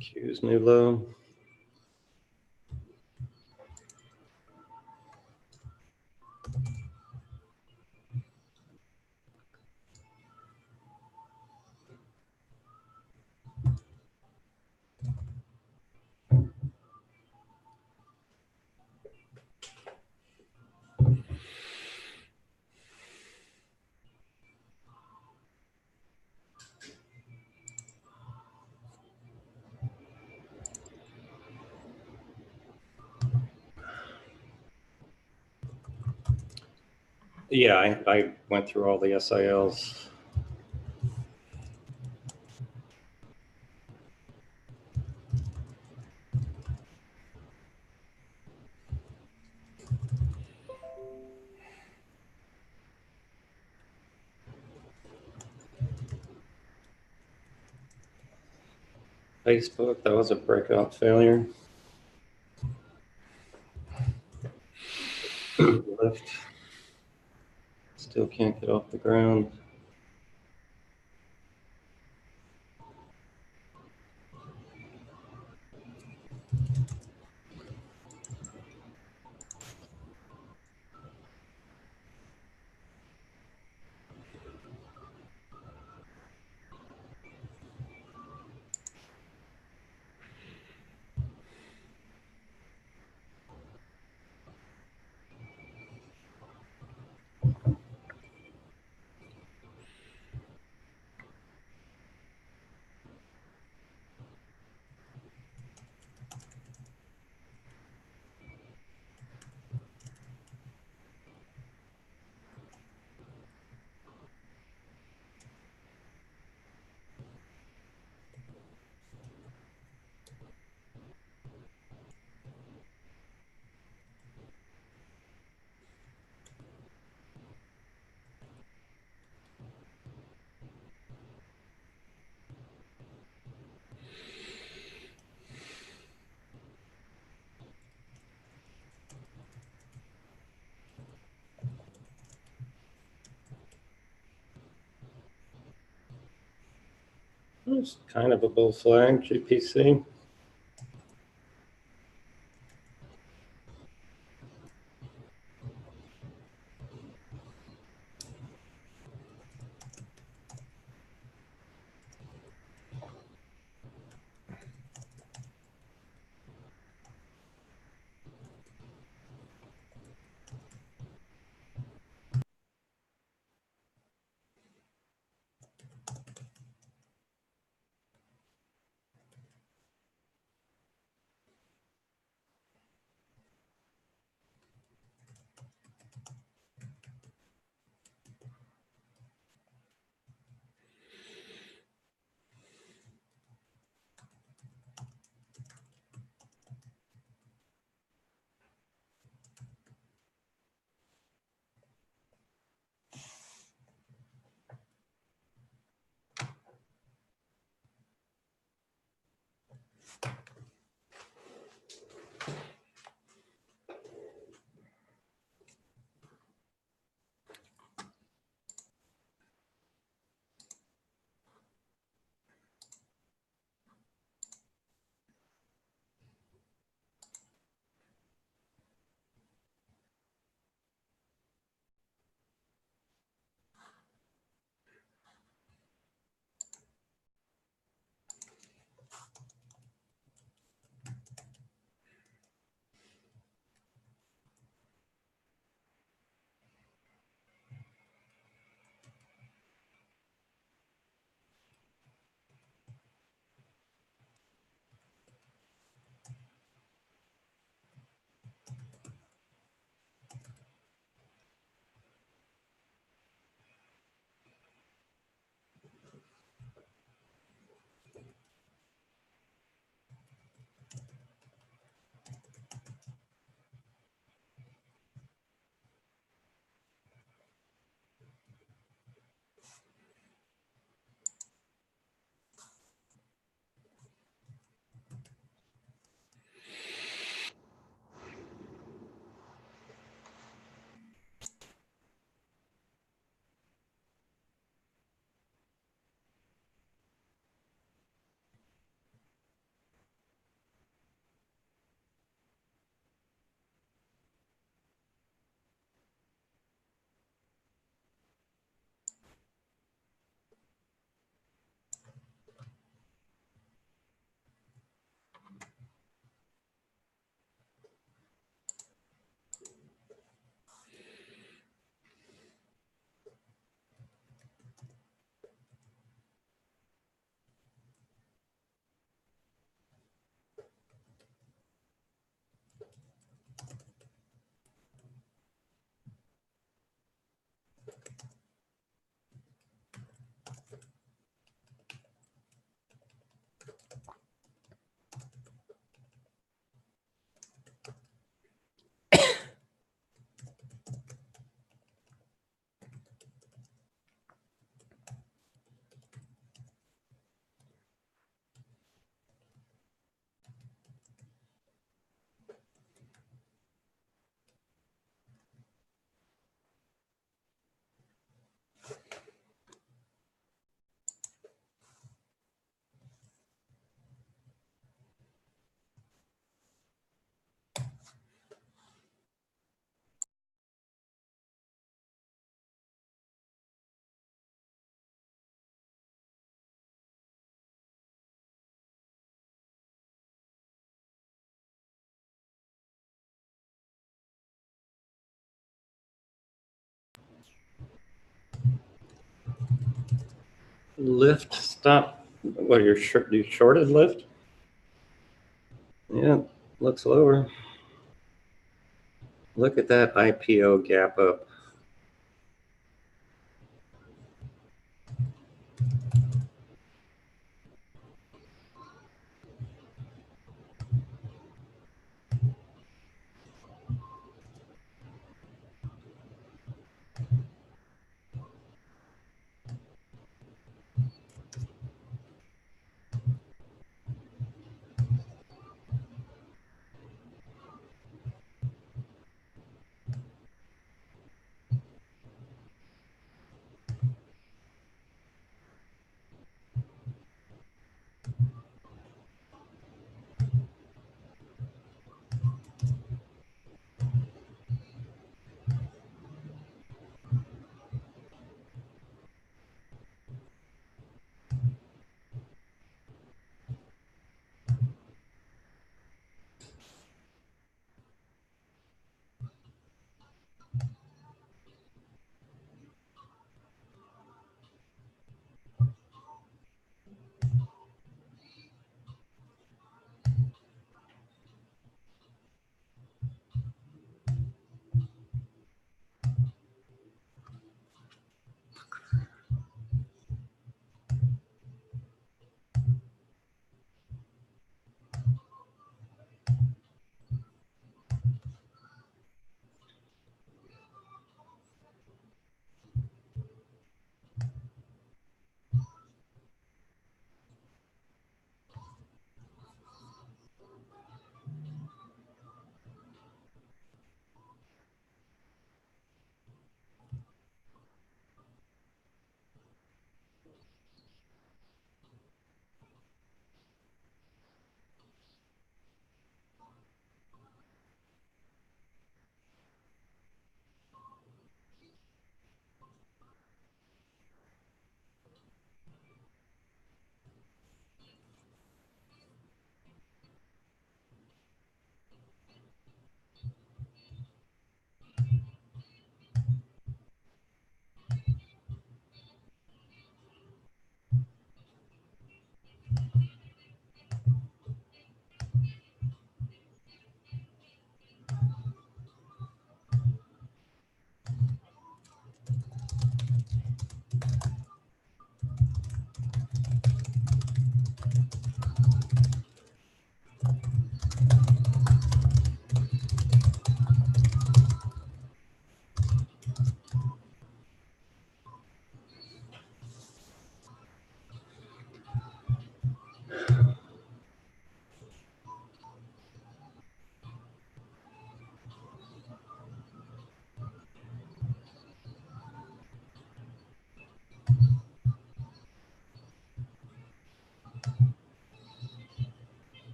Q's new low. Yeah, I went through all the SILs. Facebook, that was a breakout failure. Lift. Still can't get off the ground. It's kind of a bull flag, GPC. Lift stop. What are you shorted lift? Yeah, looks lower. Look at that IPO gap up.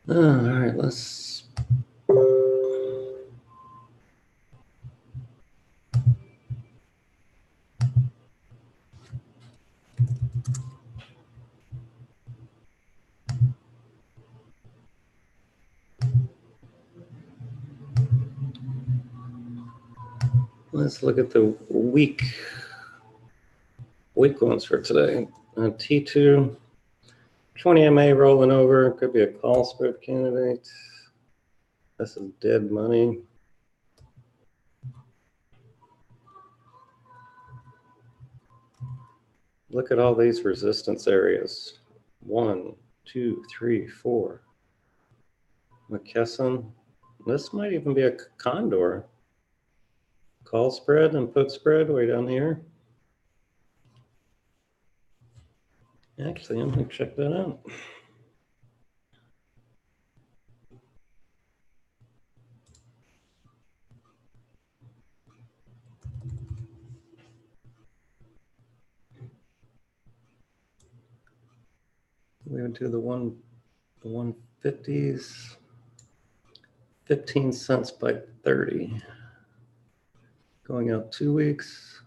All right, let's. Let's look at the week ones for today. T2, 20 MA rolling over. Could be a call spread candidate. This is dead money. Look at all these resistance areas. 1, 2, 3, 4. McKesson. This might even be a condor. Call spread and put spread way down here. Actually, I'm going to check that out. We would do the 150s, 15 cents by 30. Going out 2 weeks.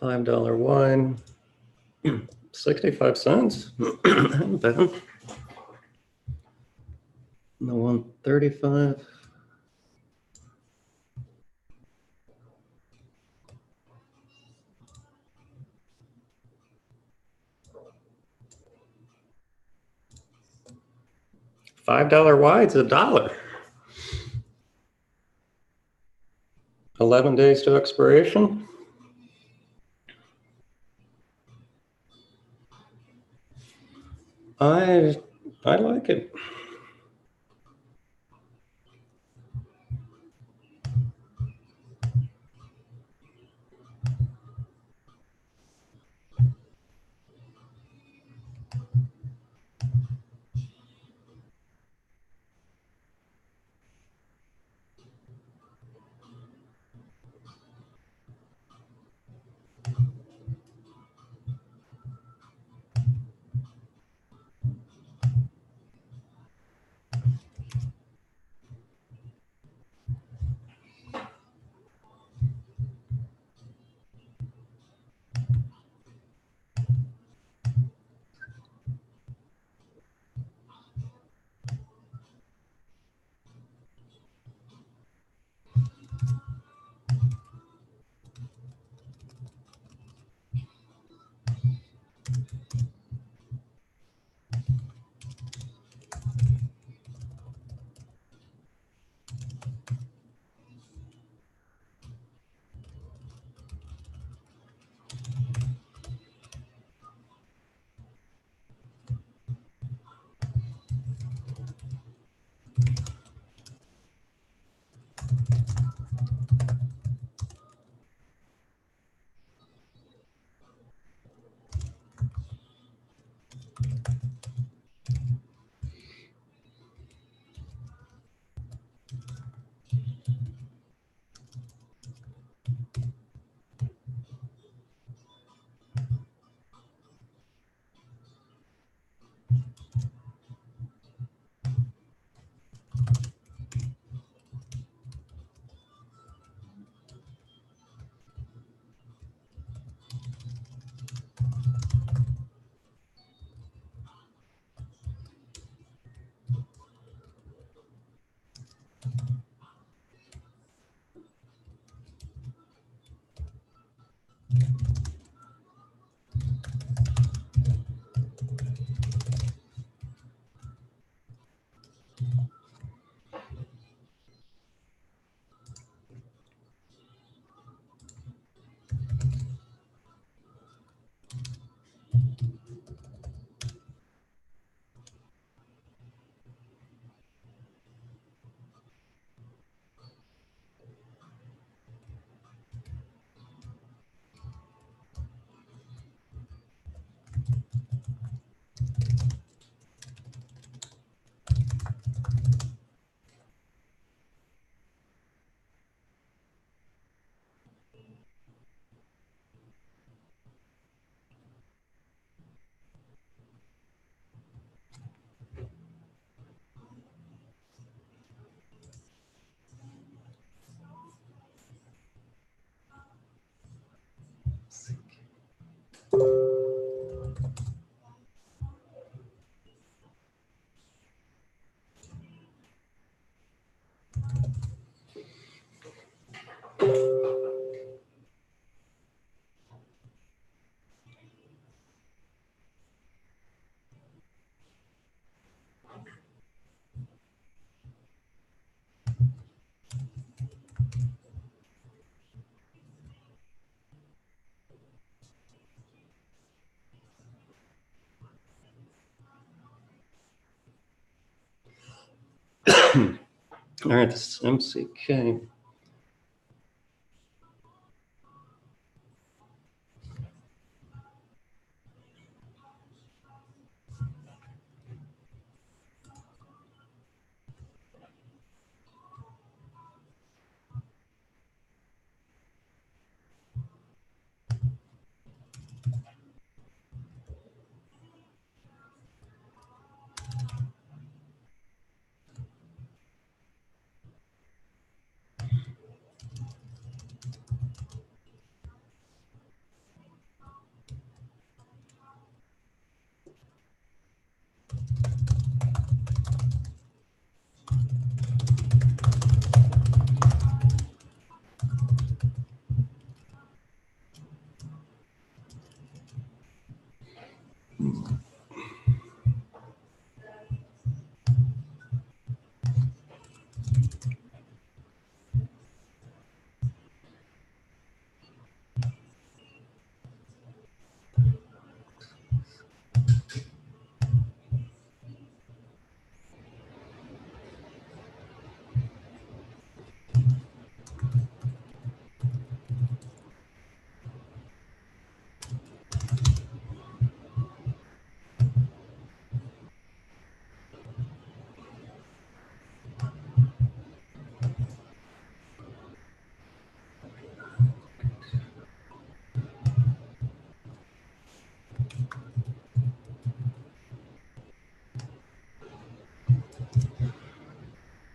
$5 wine, 65 cents. Not bad. The 135. $5 wide's $1. 11 days to expiration. I like it. All right, this is MCK.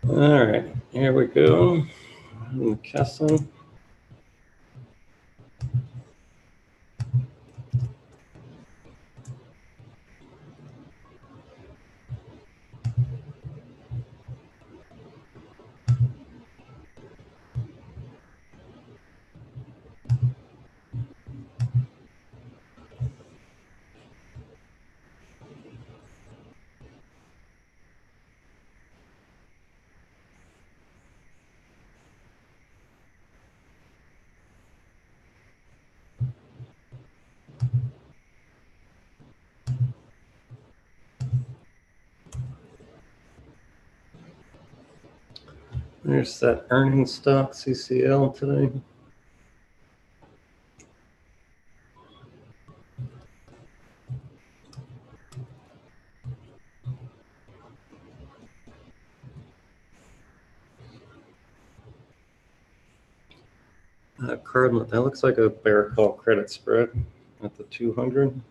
All right, here we go. McKesson. There's that earnings stock, CCL, today. Cardinal, that looks like a bear call credit spread at the 200.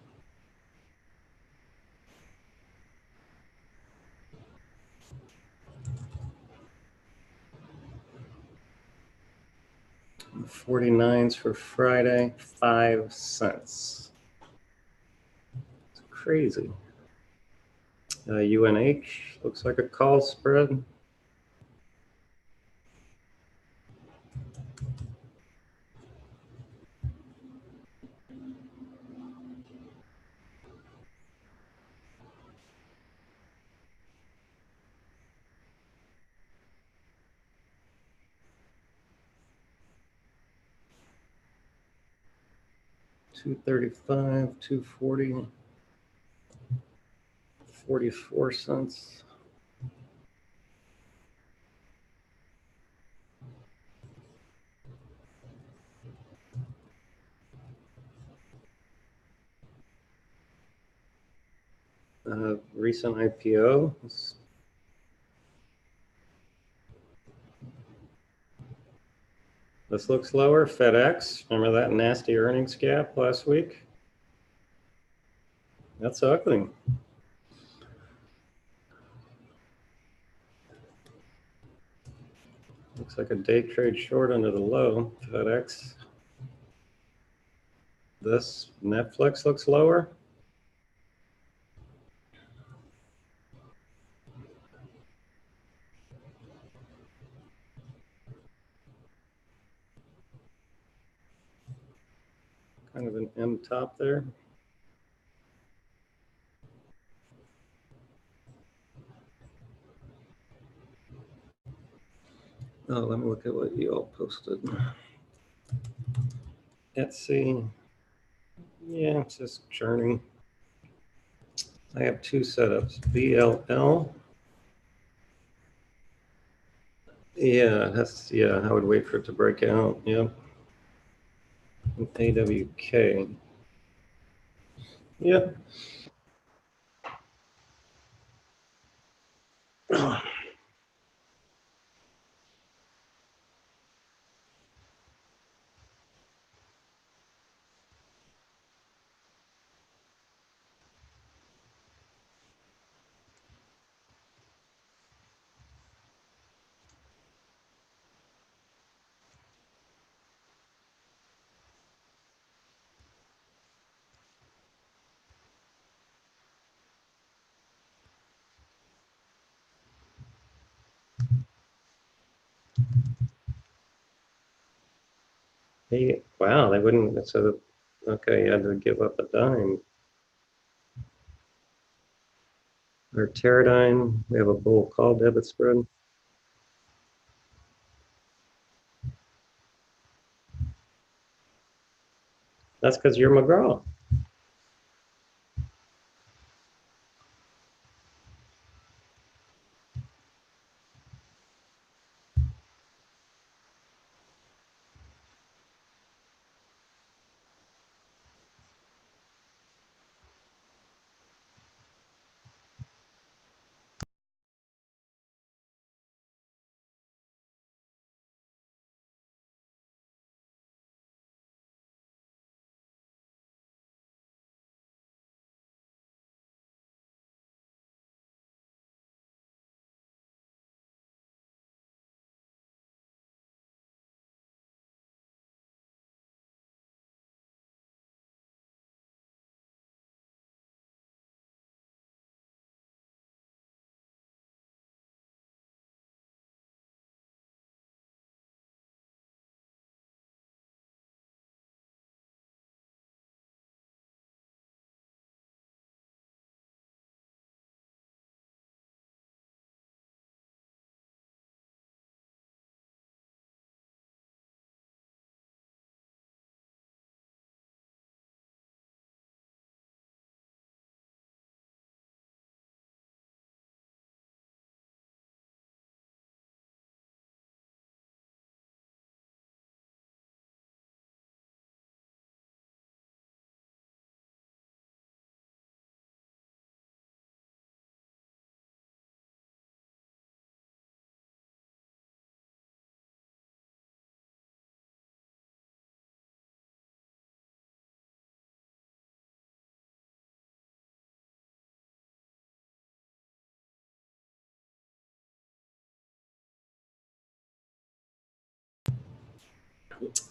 The 49s for Friday, 5 cents. It's crazy. UNH looks like a call spread. $2.35, $2.40, 44 cents. Recent IPO. This looks lower. FedEx, remember that nasty earnings gap last week? That's ugly. Looks like a day trade short under the low, FedEx. This Netflix looks lower. Kind of an M top there. Oh, let me look at what you all posted. Etsy. Yeah, it's just churning. I have two setups. BLL. Yeah, I would wait for it to break out. Yep. And AWK. Yep. Hey, wow, they wouldn't. So, okay, you had to give up a dime. Or Teradyne, we have a bull call debit spread. That's because you're McGraw.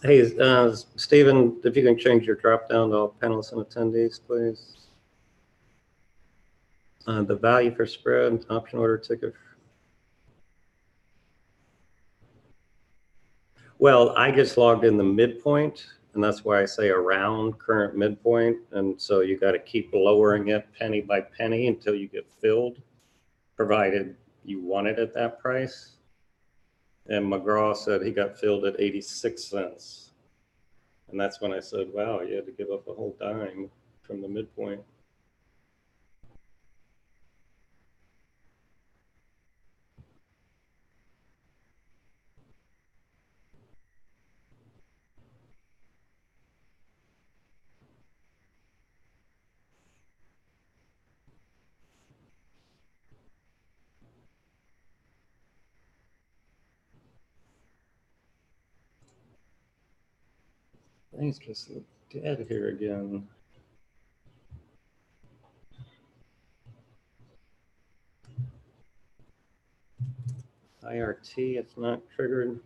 Hey, Stephen, if you can change your drop down to all panelists and attendees, please. The value for spread, option order ticket. Well, I just logged in the midpoint, and that's why I say around current midpoint. And so you got to keep lowering it penny by penny until you get filled, provided you want it at that price. And McGraw said he got filled at 86 cents. And that's when I said, wow, you had to give up a whole dime from the midpoint. Things just look dead here again. IRT, it's not triggered.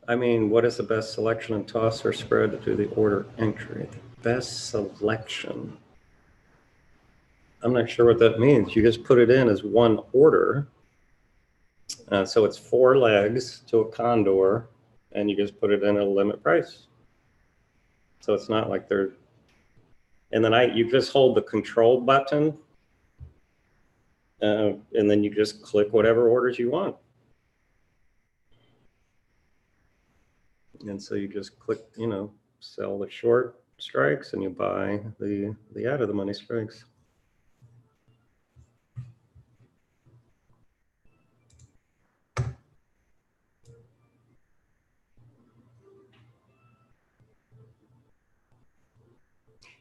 I mean, what is the best selection and toss or spread to do the order entry? The best selection. I'm not sure what that means. You just put it in as one order. So it's 4 legs to a condor, and you just put it in a limit price. So it's not like they're, and then you just hold the control button, and then you just click whatever orders you want. And so you just click, you know, sell the short strikes, and you buy the out of the money strikes.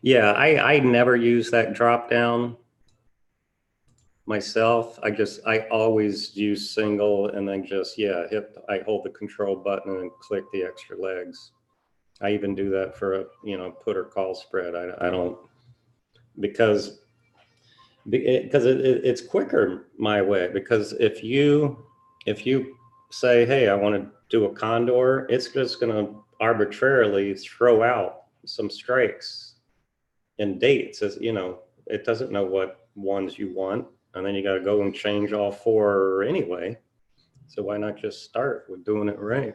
Yeah, I never use that drop down myself. I always use single, and then just, yeah, I hold the control button and click the extra legs. I even do that for a, you know, put or call spread. I don't, because it's quicker my way. Because if you say, hey, I want to do a condor, it's just going to arbitrarily throw out some strikes and dates, as you know, it doesn't know what ones you want, and then you got to go and change all 4 anyway. So why not just start with doing it right?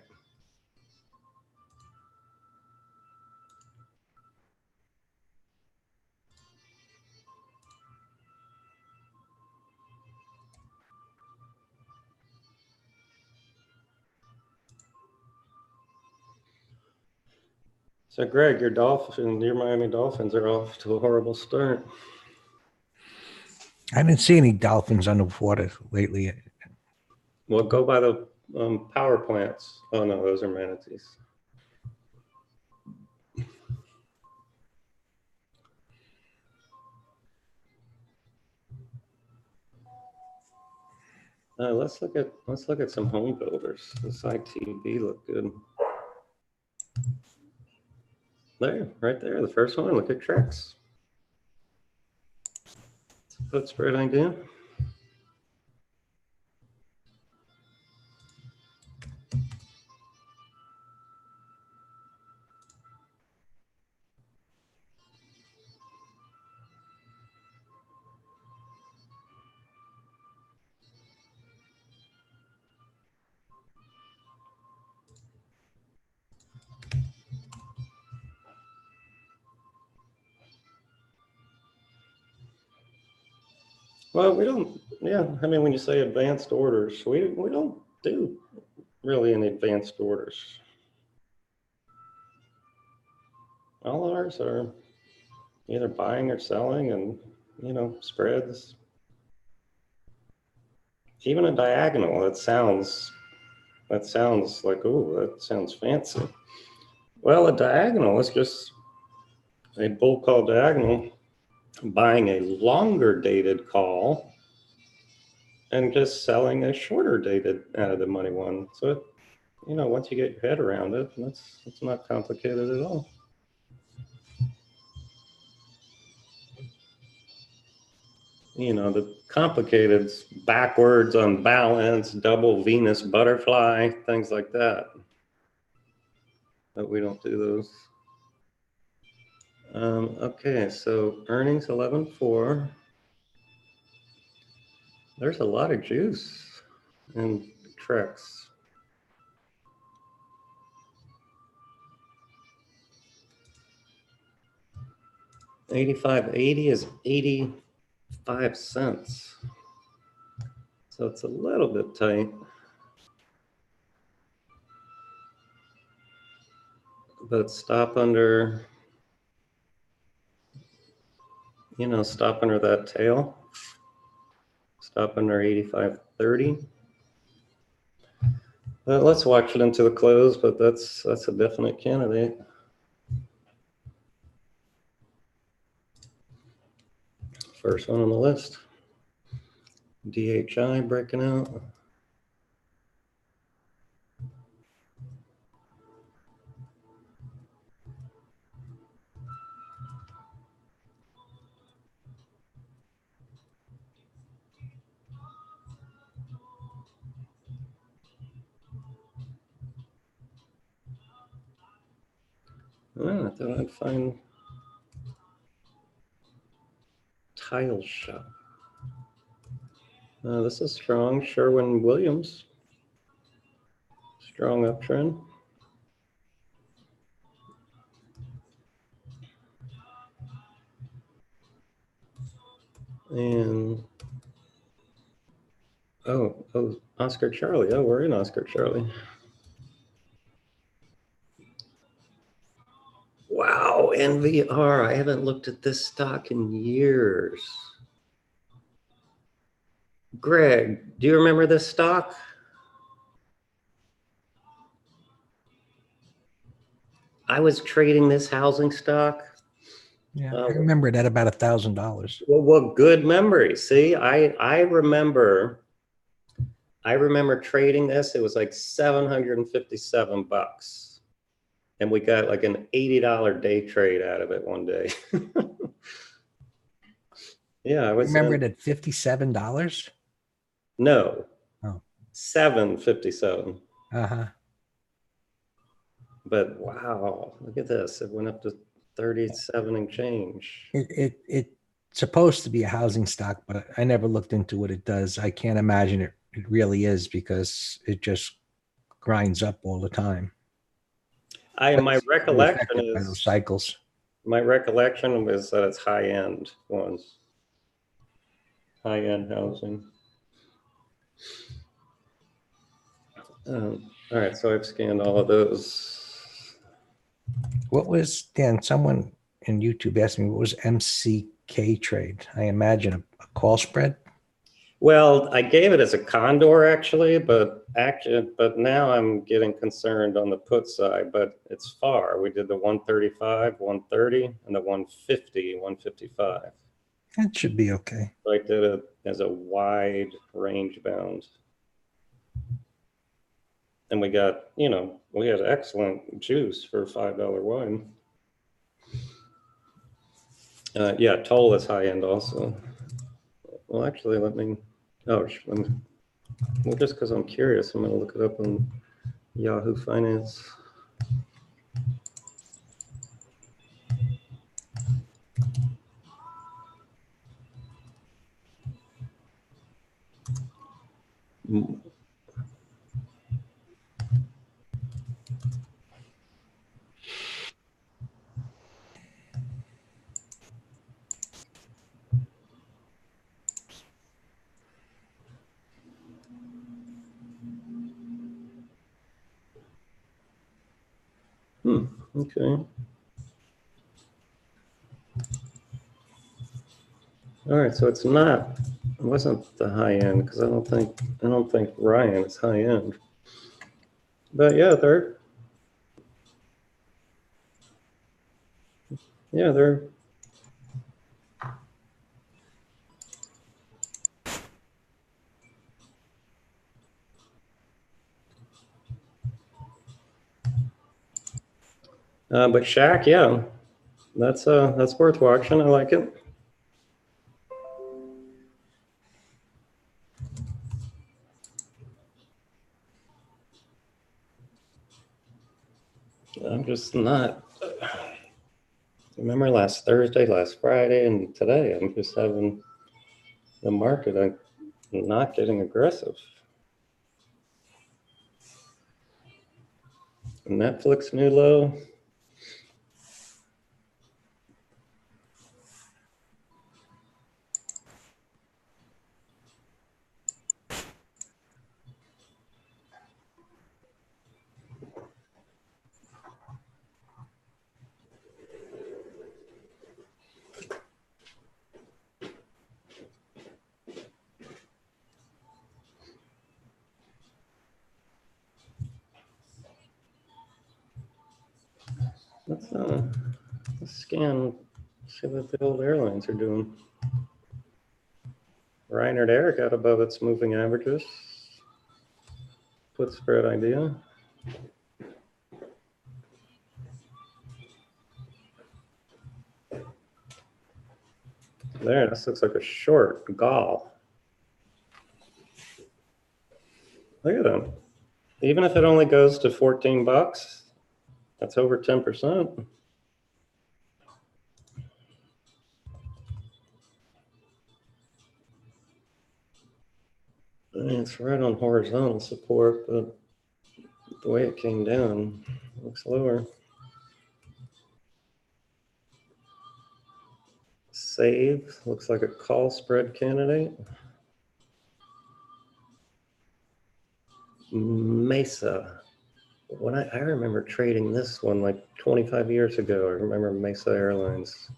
So Greg, your Miami Dolphins are off to a horrible start. I didn't see any dolphins underwater lately. Well, go by the power plants. Oh no, those are manatees. Let's look at some home builders. This ITB look good. There, right there, the first one. Look at Trex. Put spread idea. Well, we don't, yeah, I mean, when you say advanced orders, we don't do really any advanced orders. All ours are either buying or selling, and, you know, spreads. Even a diagonal, that sounds like, oh, that sounds fancy. Well, a diagonal is just a bull call diagonal, buying a longer dated call and just selling a shorter dated out of the money one. So, you know, once you get your head around it, it's not complicated at all. You know, the complicated backwards, unbalanced, double Venus butterfly, things like that. but we don't do those. Okay, so earnings 11.4. There's a lot of juice in Trex. $85.80 is 85 cents. So it's a little bit tight. But stop under, stop under that tail. Stop under 85.30. Let's watch it into the close, but that's a definite candidate. First one on the list. DHI breaking out. I thought I'd find Tile Shop. This is strong. Sherwin-Williams. Strong uptrend. And oh, Oscar Charlie. Oh, we're in Oscar Charlie. Wow, NVR. I haven't looked at this stock in years. Greg, do you remember this stock? I was trading this housing stock. Yeah, I remember it at about $1,000. Well, good memory. See, I remember trading this. It was like 757 bucks. And we got like an $80 day trade out of it one day. Yeah, I was remember it at $57. No. Oh. 757. Uh-huh. But wow, look at this. It went up to 37 and change. It's supposed to be a housing stock, but I never looked into what it does. I can't imagine it really is, because it just grinds up all the time. My recollection is those cycles. My recollection was that it's high-end ones. High-end housing. All right, so I've scanned all of those. What was, Dan, someone in YouTube asked me, what was MCK trade? I imagine a call spread. Well, I gave it as a condor actually, but now I'm getting concerned on the put side, but it's far. We did the 135, 130, and the 150, 155. That should be okay. So I did it as a wide range bound. And we got, we had excellent juice for a $5 wine. Yeah, toll is high end also. Well, actually, well, just because I'm curious, I'm going to look it up on Yahoo Finance. Okay. All right, so it wasn't the high end, because I don't think Ryan is high end. But yeah, they're but Shaq, yeah, that's worth watching. I like it. I'm just not. Remember last Thursday, last Friday, and today, I'm just having the market. I'm not getting aggressive. Netflix new low. Let's scan, see what the old airlines are doing. Reiner Air got above its moving averages. Put spread idea. There, this looks like a short gall. Look at them. Even if it only goes to 14 bucks, that's over 10%. It's right on horizontal support, but the way it came down looks lower. Save looks like a call spread candidate. Mesa. When I remember trading this one like 25 years ago. I remember Mesa Airlines.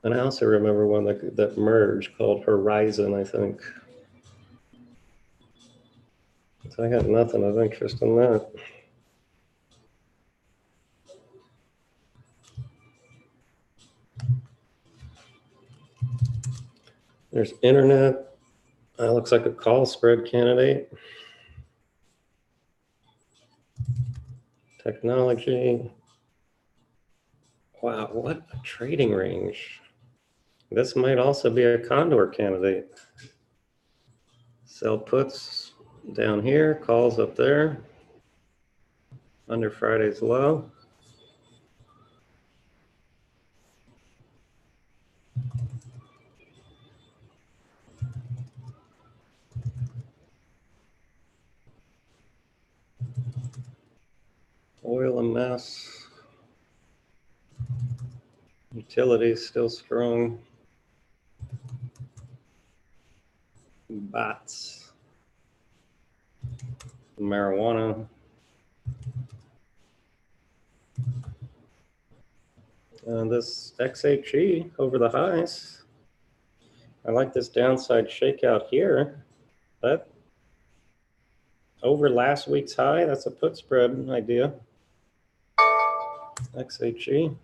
And I also remember one that merged called Horizon, I think. So I got nothing of interest in that. There's internet. That looks like a call spread candidate. Technology. Wow, what a trading range. This might also be a Condor candidate. Sell puts down here, calls up there. Under Friday's low. Oil a mess. Utilities still strong. Bots. Marijuana. This XHE over the highs. I like this downside shakeout here. That over last week's high, that's a put spread idea. XHE.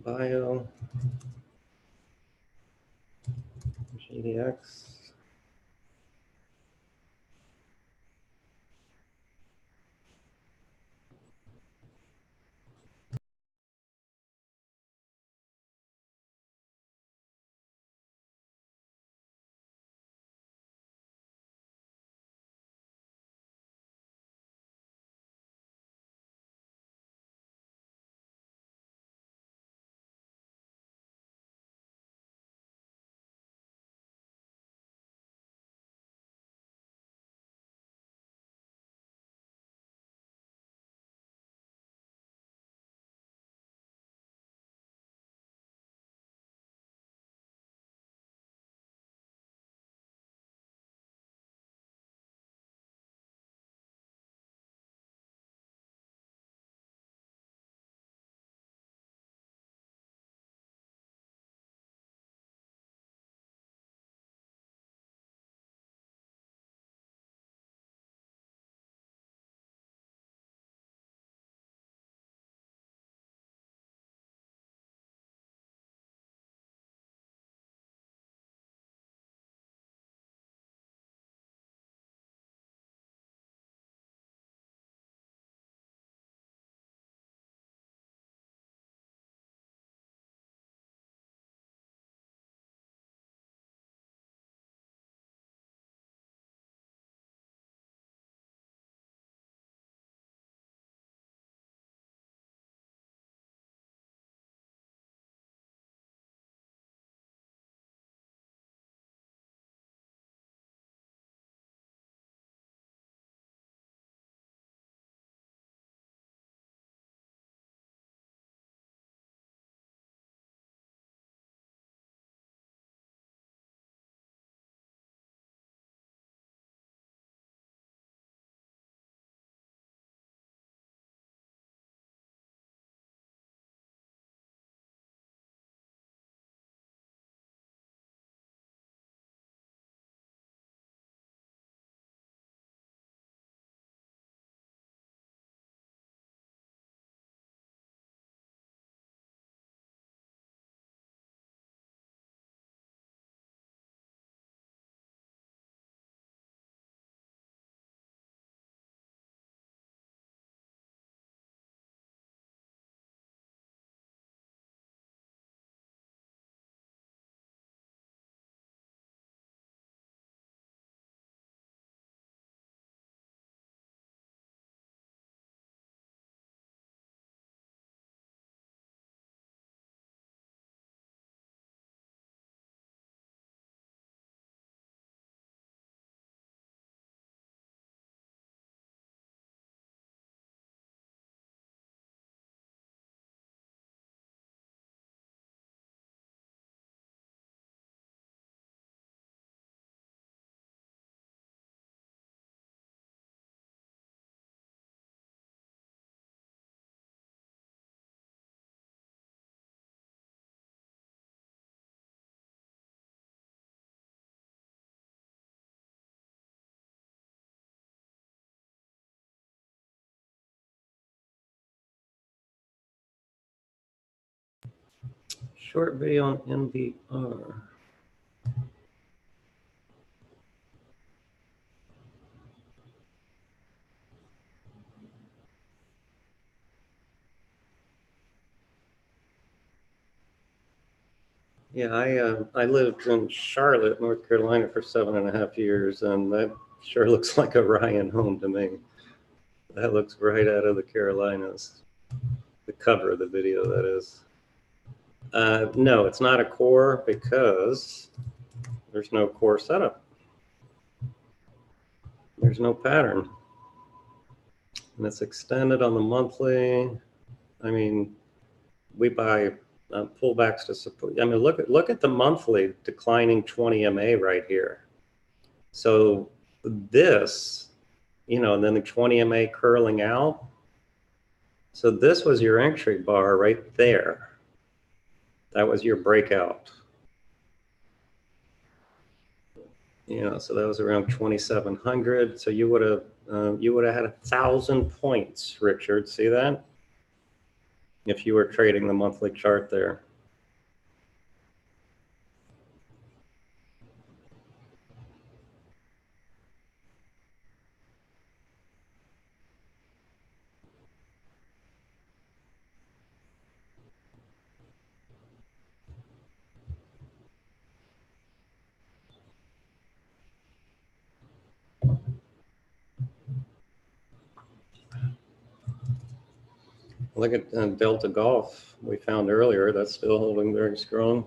Bio. GDX. Short video on NBR. Yeah, I lived in Charlotte, North Carolina for 7.5 years, and that sure looks like a Ryan home to me. That looks right out of the Carolinas. The cover of the video, that is. No, it's not a core because there's no core setup. There's no pattern. And it's extended on the monthly. I mean, we buy pullbacks to support. I mean, look at the monthly declining 20 MA right here. So this, and then the 20 MA curling out. So this was your entry bar right there. That was your breakout. So that was around 2,700. So you would have had 1,000 points, Richard. See that? If you were trading the monthly chart there. Look at Delta Golf we found earlier. That's still holding very strong.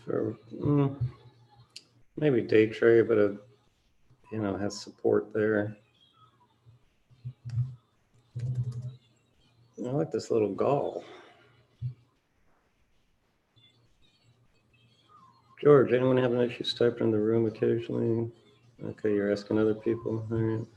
For maybe day trade, but it has support there. I like this little gall. George, anyone having issues typing in the room occasionally? Okay, you're asking other people. All right.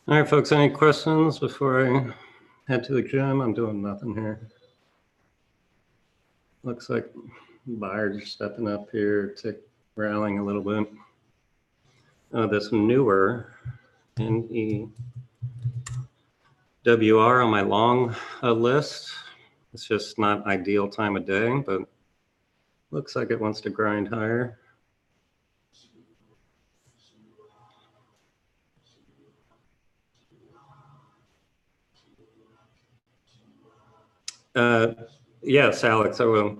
All right, folks, any questions before I head to the gym? I'm doing nothing here. Looks like buyers are stepping up here, tick rallying a little bit. This newer NEWR on my long list. It's just not ideal time of day, but looks like it wants to grind higher. Yes, Alex, I will.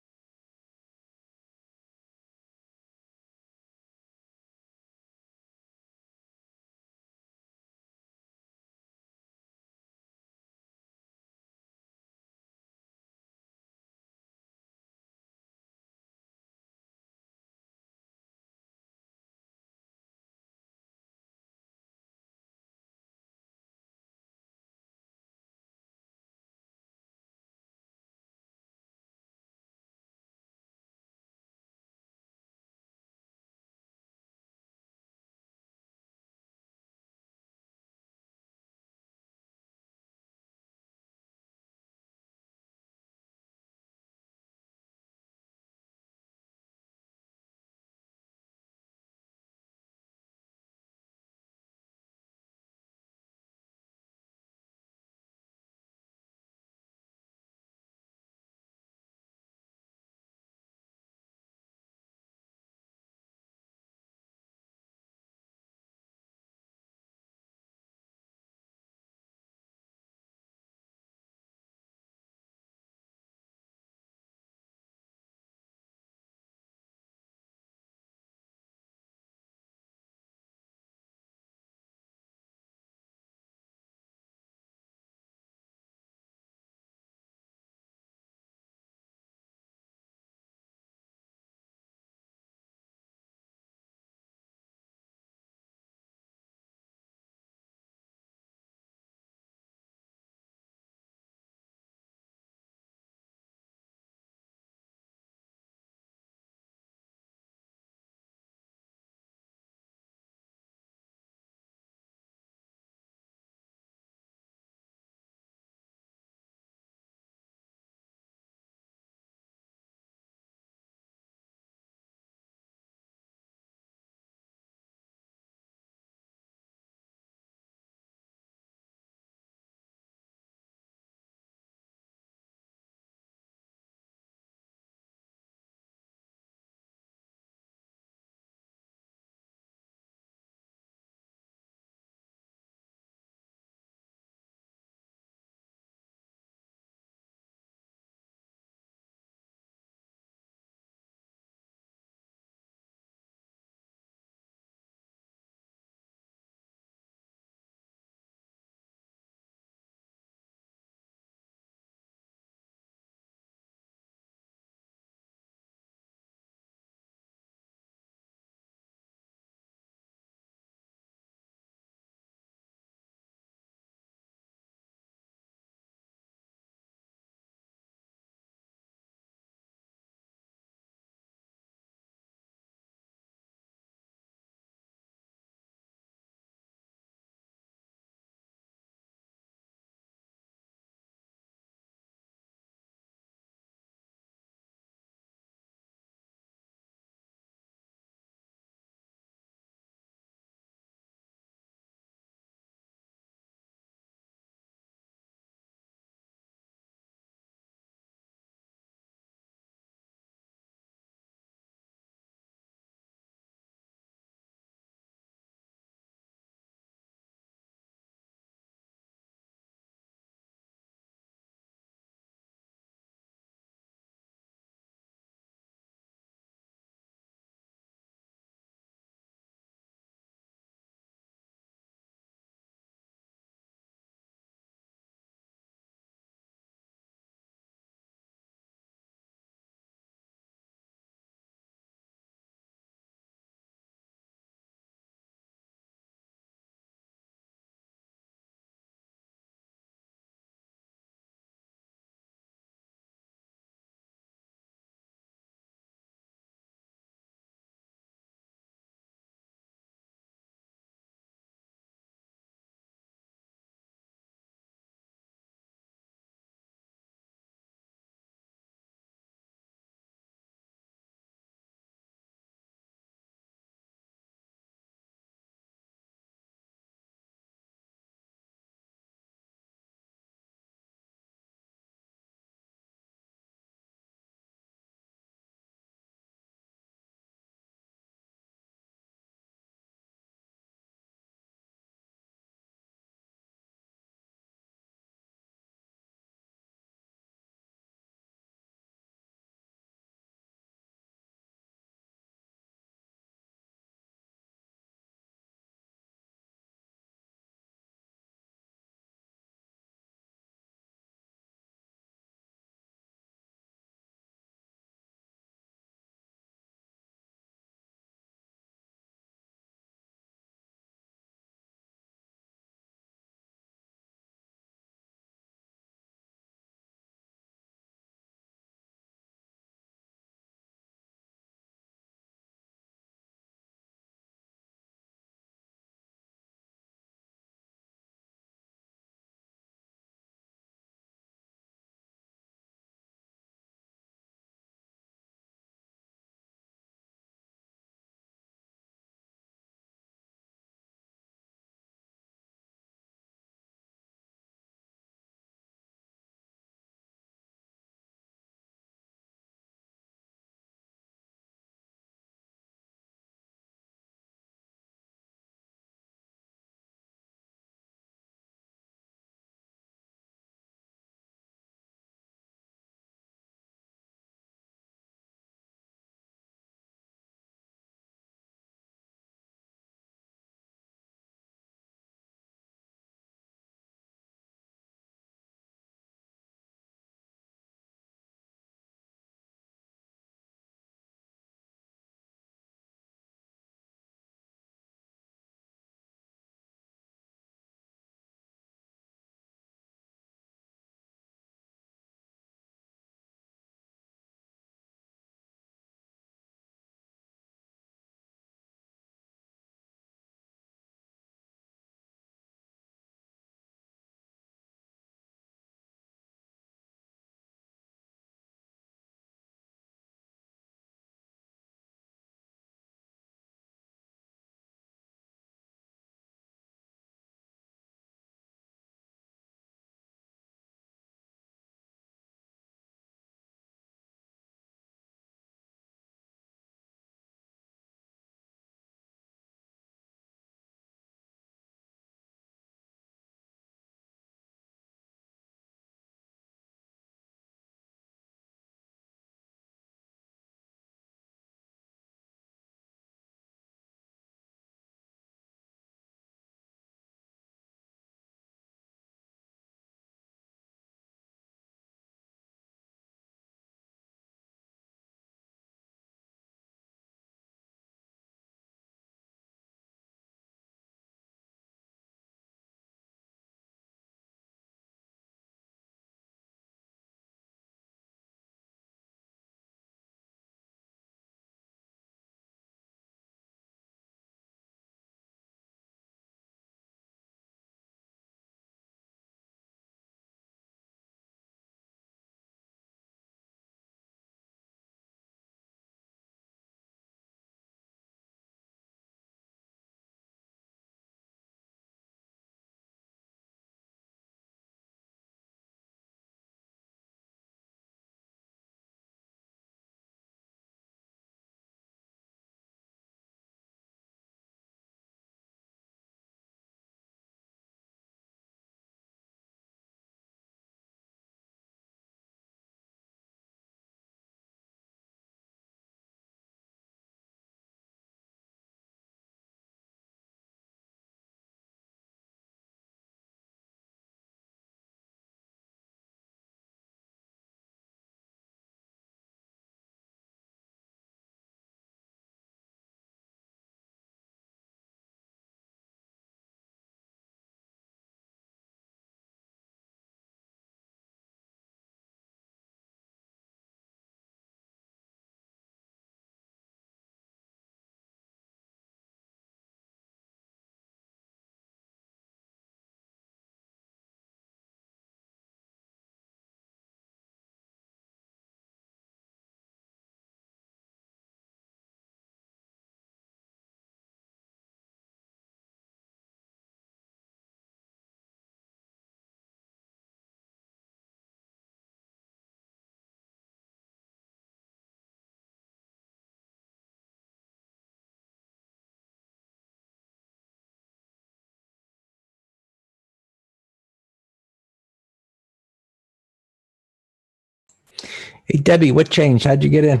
Hey, Debbie, what changed? How'd you get in?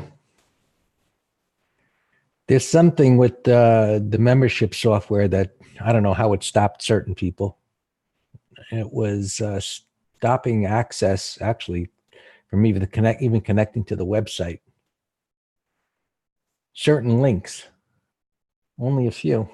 There's something with the membership software that I don't know how it stopped certain people. It was stopping access, actually, from even connecting to the website. Certain links, only a few.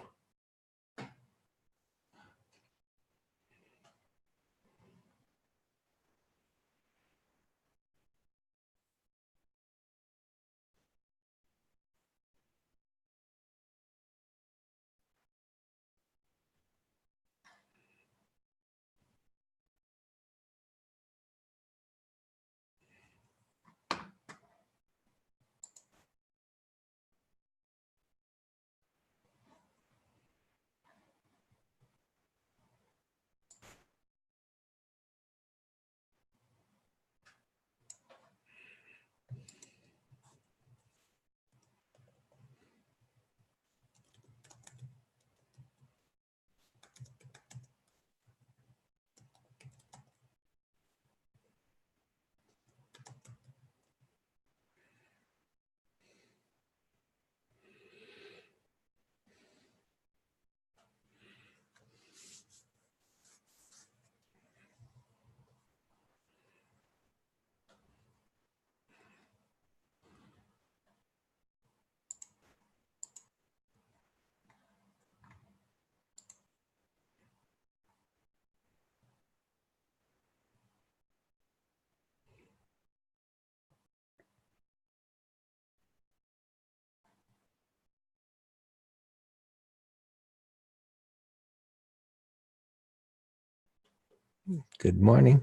Good morning.